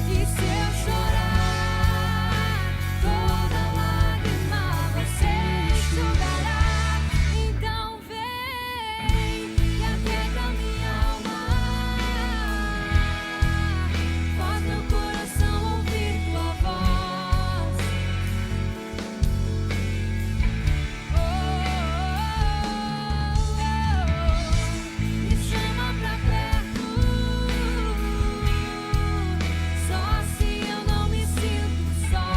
E se eu chorar, toda lágrima você enxugará. Então vem e aquieta minha alma, faz meu coração ouvir tua voz. Me chama pra perto, só assim eu não me sinto só.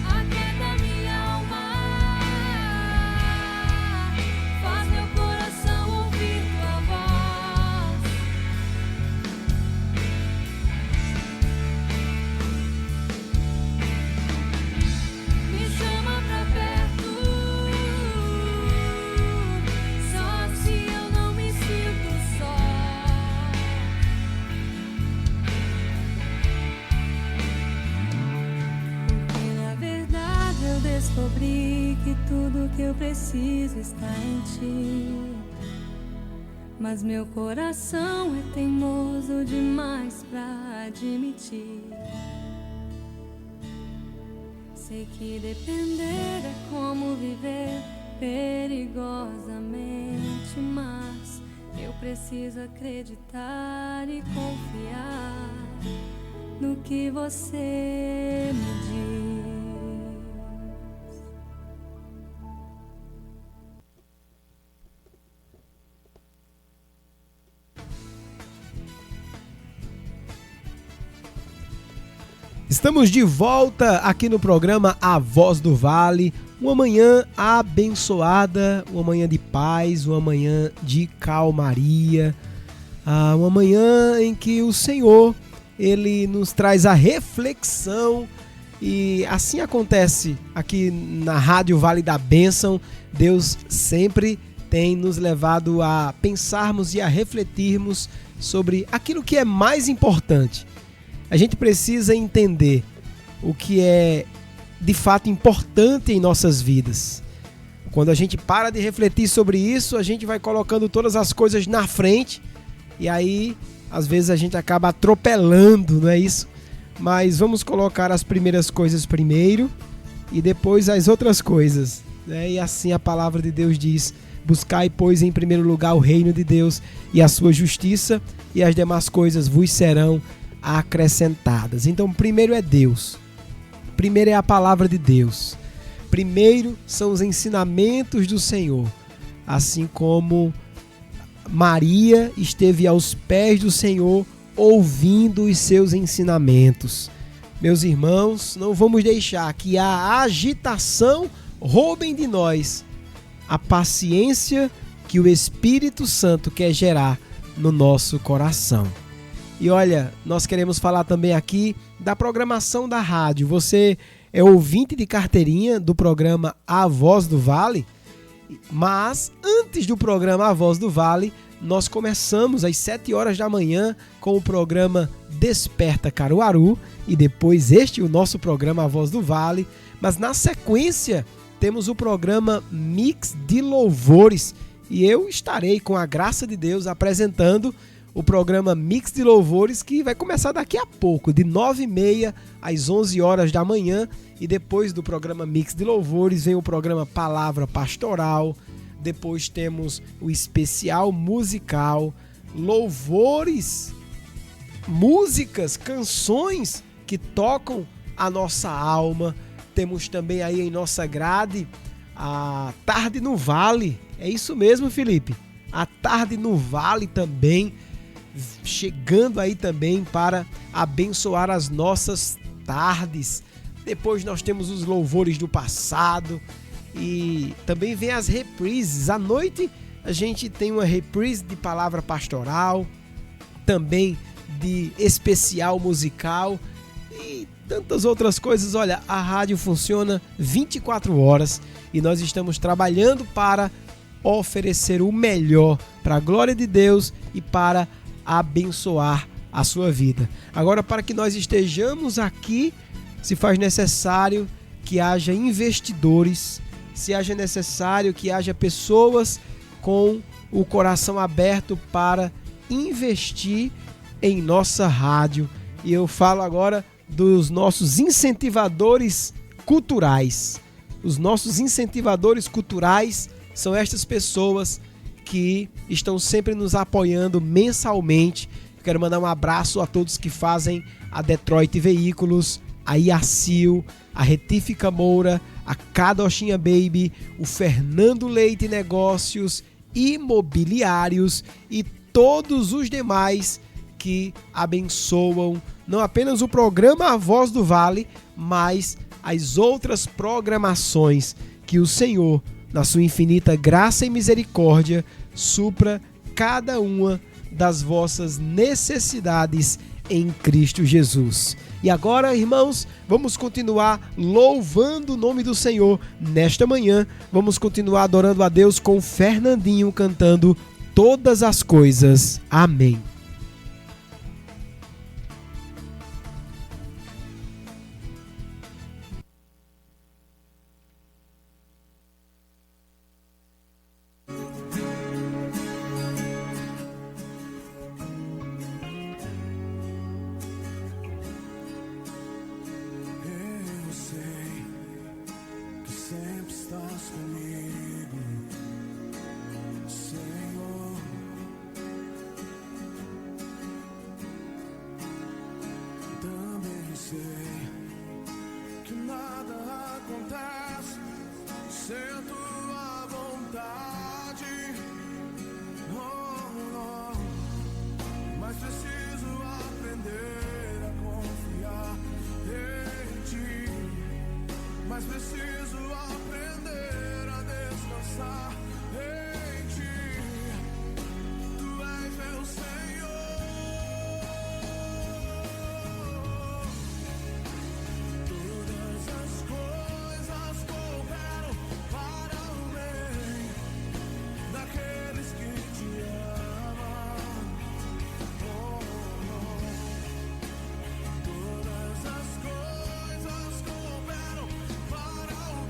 Aquieta minha alma, faz meu coração ouvir tua voz. Me chama pra perto, só assim eu não me sinto só. Porque na verdade eu descobri que tudo que eu preciso está em ti. Mas meu coração é teimoso demais pra admitir. Sei que depender é como viver perigosamente, mas eu preciso acreditar e confiar no que você me diz. Estamos de volta aqui no programa A Voz do Vale. Uma manhã abençoada, uma manhã de paz, uma manhã de calmaria, uma manhã em que o Senhor, Ele nos traz a reflexão, e assim acontece aqui na Rádio Vale da Bênção. Deus sempre tem nos levado a pensarmos e a refletirmos sobre aquilo que é mais importante. A gente precisa entender o que é de fato importante em nossas vidas. Quando a gente para de refletir sobre isso, a gente vai colocando todas as coisas na frente e aí, às vezes, a gente acaba atropelando, não é isso? Mas vamos colocar as primeiras coisas primeiro e depois as outras coisas, né? E assim a palavra de Deus diz: buscai, pois, em primeiro lugar o reino de Deus e a sua justiça, e as demais coisas vos serão acrescentadas. Então, primeiro é Deus. Primeiro é a palavra de Deus. Primeiro são os ensinamentos do Senhor. assim como Maria esteve aos pés do Senhor ouvindo os seus ensinamentos. Meus irmãos, não vamos deixar que a agitação roubem de nós a paciência que o Espírito Santo quer gerar no nosso coração. E olha, nós queremos falar também aqui da programação da rádio. Você é ouvinte de carteirinha do programa A Voz do Vale? Mas antes do programa A Voz do Vale, nós começamos às 7 horas da manhã com o programa Desperta Caruaru e depois o nosso programa A Voz do Vale. Mas na sequência temos o programa Mix de Louvores e eu estarei, com a graça de Deus, apresentando o programa Mix de Louvores, que vai começar daqui a pouco, de 9h30 às 11 horas da manhã. E depois do programa Mix de Louvores vem o programa Palavra Pastoral. Depois temos o especial musical, louvores, músicas, canções que tocam a nossa alma. Temos também aí em nossa grade a Tarde no Vale. É isso mesmo, Felipe? A Tarde no Vale também, chegando aí também para abençoar as nossas tardes. Depois nós temos os louvores do passado e também vem as reprises. À noite a gente tem uma reprise de palavra pastoral, também de especial musical e tantas outras coisas. Olha, a rádio funciona 24 horas e nós estamos trabalhando para oferecer o melhor para a glória de Deus e para abençoar a sua vida. Agora, para que nós estejamos aqui, se faz necessário que haja investidores, se haja necessário que haja pessoas com o coração aberto para investir em nossa rádio. E eu falo agora dos nossos incentivadores culturais. Os nossos incentivadores culturais são estas pessoas que estão sempre nos apoiando mensalmente. Quero mandar um abraço a todos que fazem a Detroit Veículos, a Iacil, a Retífica Moura, a Cadochinha Baby, o Fernando Leite Negócios Imobiliários e todos os demais que abençoam não apenas o programa A Voz do Vale, mas as outras programações. Que o Senhor, na sua infinita graça e misericórdia, supra cada uma das vossas necessidades em Cristo Jesus. E agora, irmãos, vamos continuar louvando o nome do Senhor nesta manhã. Vamos continuar adorando a Deus com o Fernandinho cantando Todas as Coisas. Amém. Todas as coisas cooperam para o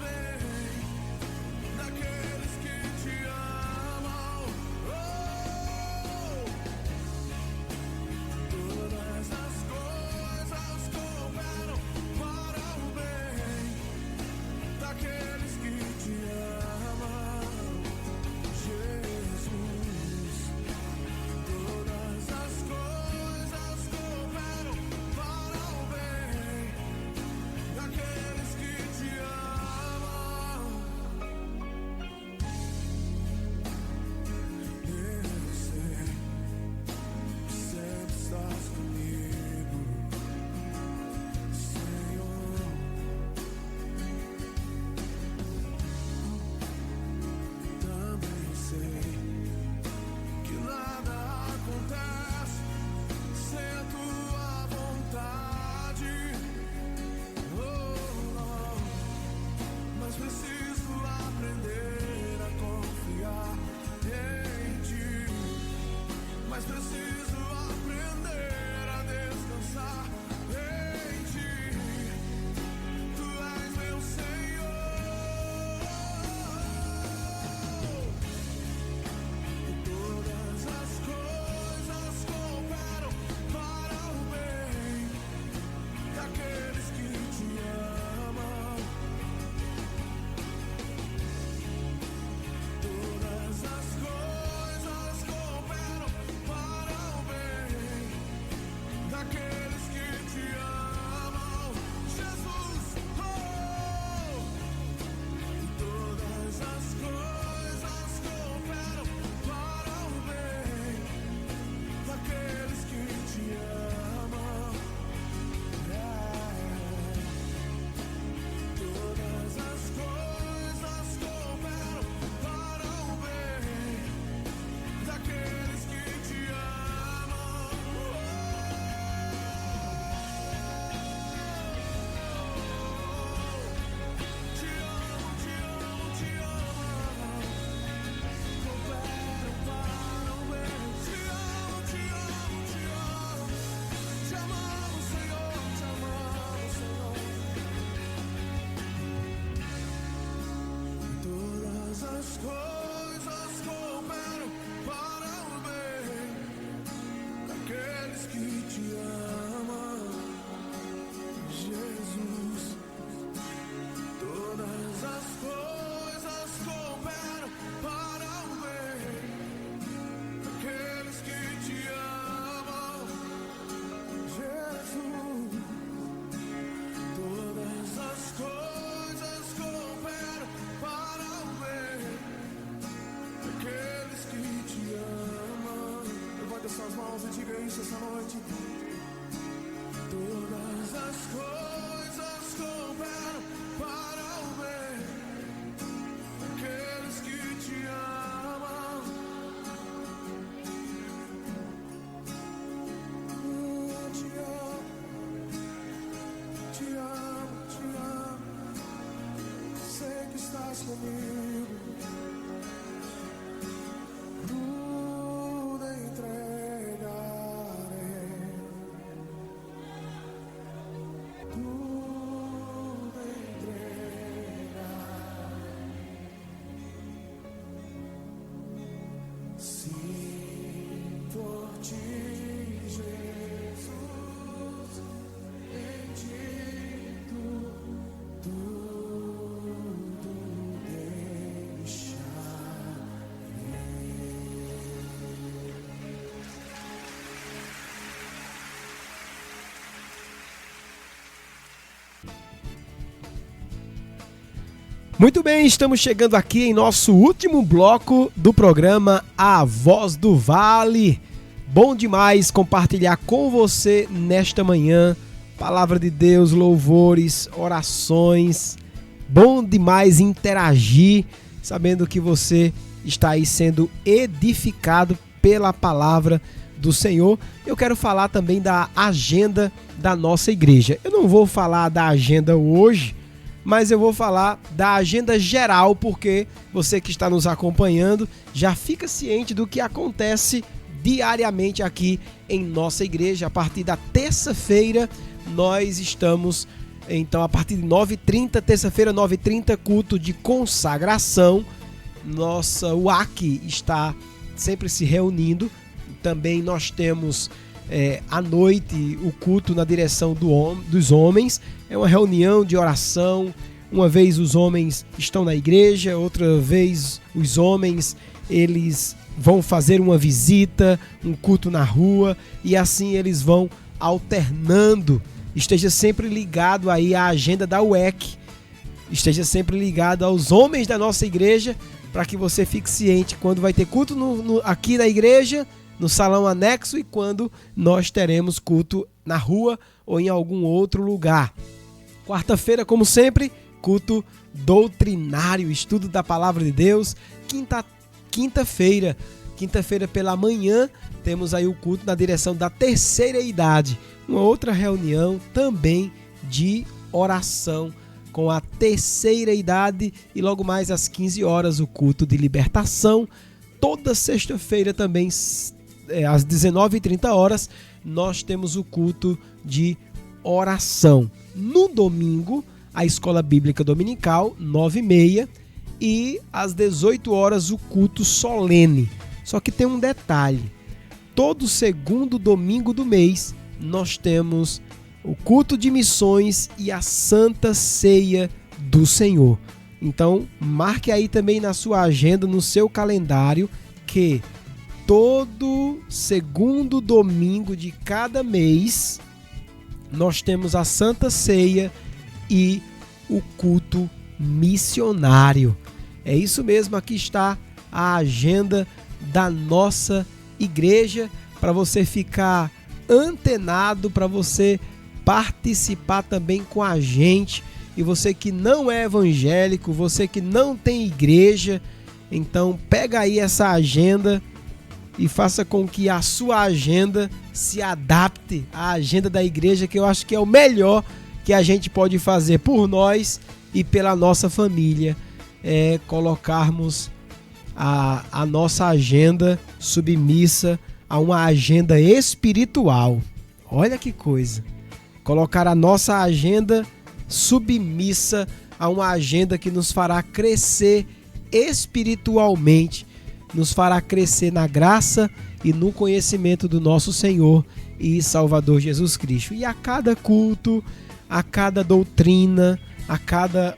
coisas cooperam para o bem daqueles que te amam, Jesus. Todas as coisas cooperam para o bem daqueles que te amam, Jesus. Todas as coisas cooperam para o bem daqueles que te amam. Levante suas mãos e diga isso essa noite. Todas as coisas cooperam para o bem daqueles que te amam. Te amo, te amo, te amo. Sei que estás comigo. Tudo entregarei. Tudo entregarei. Sim, por ti, Jesus, em ti tudo Muito bem, estamos chegando aqui em nosso último bloco do programa A Voz do Vale. Bom demais compartilhar com você nesta manhã palavra de Deus, louvores, orações. Bom demais interagir, sabendo que você está aí sendo edificado pela palavra do Senhor. Eu quero falar também da agenda da nossa igreja. Eu não vou falar da agenda hoje, mas eu vou falar da agenda geral, porque você que está nos acompanhando já fica ciente do que acontece diariamente aqui em nossa igreja. A partir da terça-feira, nós estamos, então, a partir de 9h30, terça-feira, 9h30, culto de consagração. Nossa UAC está sempre se reunindo. Também nós temos à noite o culto na direção dos homens. É uma reunião de oração. Uma vez os homens estão na igreja, outra vez os homens eles vão fazer uma visita, um culto na rua, e assim eles vão alternando. Esteja sempre ligado aí à agenda da UEC. Esteja sempre ligado aos homens da nossa igreja, para que você fique ciente quando vai ter culto aqui na igreja, no salão anexo, e quando nós teremos culto na rua ou em algum outro lugar. Quarta-feira, como sempre, culto doutrinário, estudo da palavra de Deus. Quinta-feira pela manhã, temos aí o culto na direção da terceira idade. Uma outra reunião também de oração com a terceira idade, e logo mais às 15 horas o culto de libertação. Toda sexta-feira também, às 19h30, nós temos o culto de oração. No domingo, a escola bíblica dominical, 9h30, e às 18 horas o culto solene. Só que tem um detalhe: todo segundo domingo do mês nós temos o culto de missões e a Santa Ceia do Senhor. Então marque aí também na sua agenda, no seu calendário, que todo segundo domingo de cada mês nós temos a Santa Ceia e o culto missionário. É isso mesmo, aqui está a agenda da nossa igreja, para você ficar antenado, para você participar também com a gente. E você que não é evangélico, você que não tem igreja, então pega aí essa agenda e faça com que a sua agenda se adapte à agenda da igreja, que eu acho que é o melhor que a gente pode fazer por nós e pela nossa família, é colocarmos a nossa agenda submissa a uma agenda espiritual. Olha que coisa! Colocar a nossa agenda submissa a uma agenda que nos fará crescer espiritualmente, nos fará crescer na graça e no conhecimento do nosso Senhor e Salvador Jesus Cristo. E a cada culto, a cada doutrina, a cada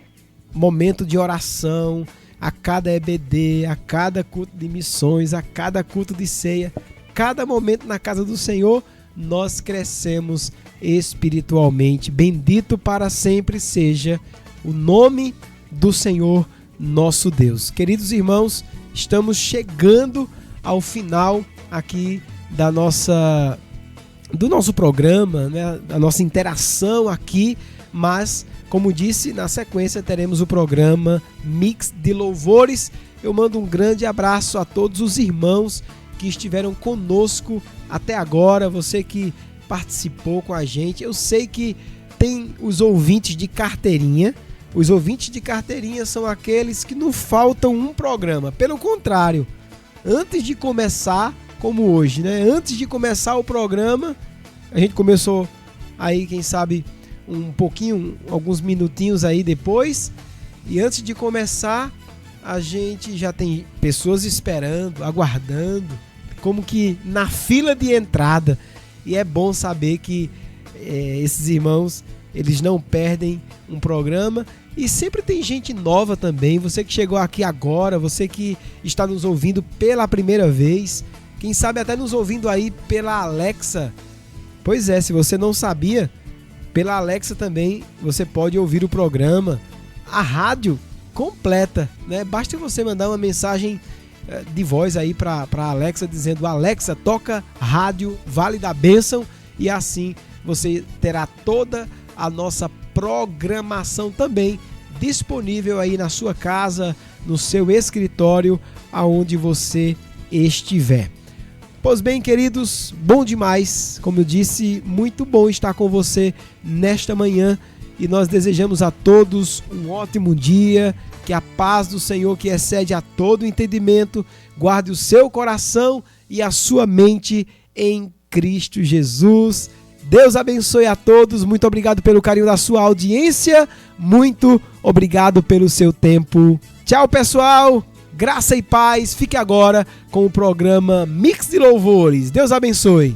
momento de oração, a cada EBD, a cada culto de missões, a cada culto de ceia, cada momento na casa do Senhor, nós crescemos espiritualmente. Bendito para sempre seja o nome do Senhor nosso Deus. Queridos irmãos, estamos chegando ao final aqui do nosso programa, né? Da nossa interação aqui, mas como disse, na sequência teremos o programa Mix de Louvores. Eu mando um grande abraço a todos os irmãos que estiveram conosco até agora, você que participou com a gente. Eu sei que tem os ouvintes de carteirinha. Os ouvintes de carteirinha são aqueles que não faltam um programa. Pelo contrário, antes de começar, como hoje, né? Antes de começar o programa, a gente começou aí, quem sabe, um pouquinho, alguns minutinhos aí depois. E antes de começar, a gente já tem pessoas esperando, aguardando, como que na fila de entrada. E é bom saber que esses irmãos, eles não perdem um programa. E sempre tem gente nova também. Você que chegou aqui agora, você que está nos ouvindo pela primeira vez, quem sabe até nos ouvindo aí pela Alexa. Pois é, se você não sabia, pela Alexa também você pode ouvir o programa, a rádio completa, né? Basta você mandar uma mensagem de voz aí para Alexa dizendo: Alexa, toca rádio Vale da Bênção, e assim você terá toda a nossa programação também disponível aí na sua casa, no seu escritório, aonde você estiver. Pois bem, queridos, bom demais, como eu disse, muito bom estar com você nesta manhã, e nós desejamos a todos um ótimo dia, que a paz do Senhor, que excede a todo entendimento, guarde o seu coração e a sua mente em Cristo Jesus. Deus abençoe a todos, muito obrigado pelo carinho da sua audiência, muito obrigado pelo seu tempo. Tchau, pessoal! Graça e paz, fique agora com o programa Mix de Louvores. Deus abençoe.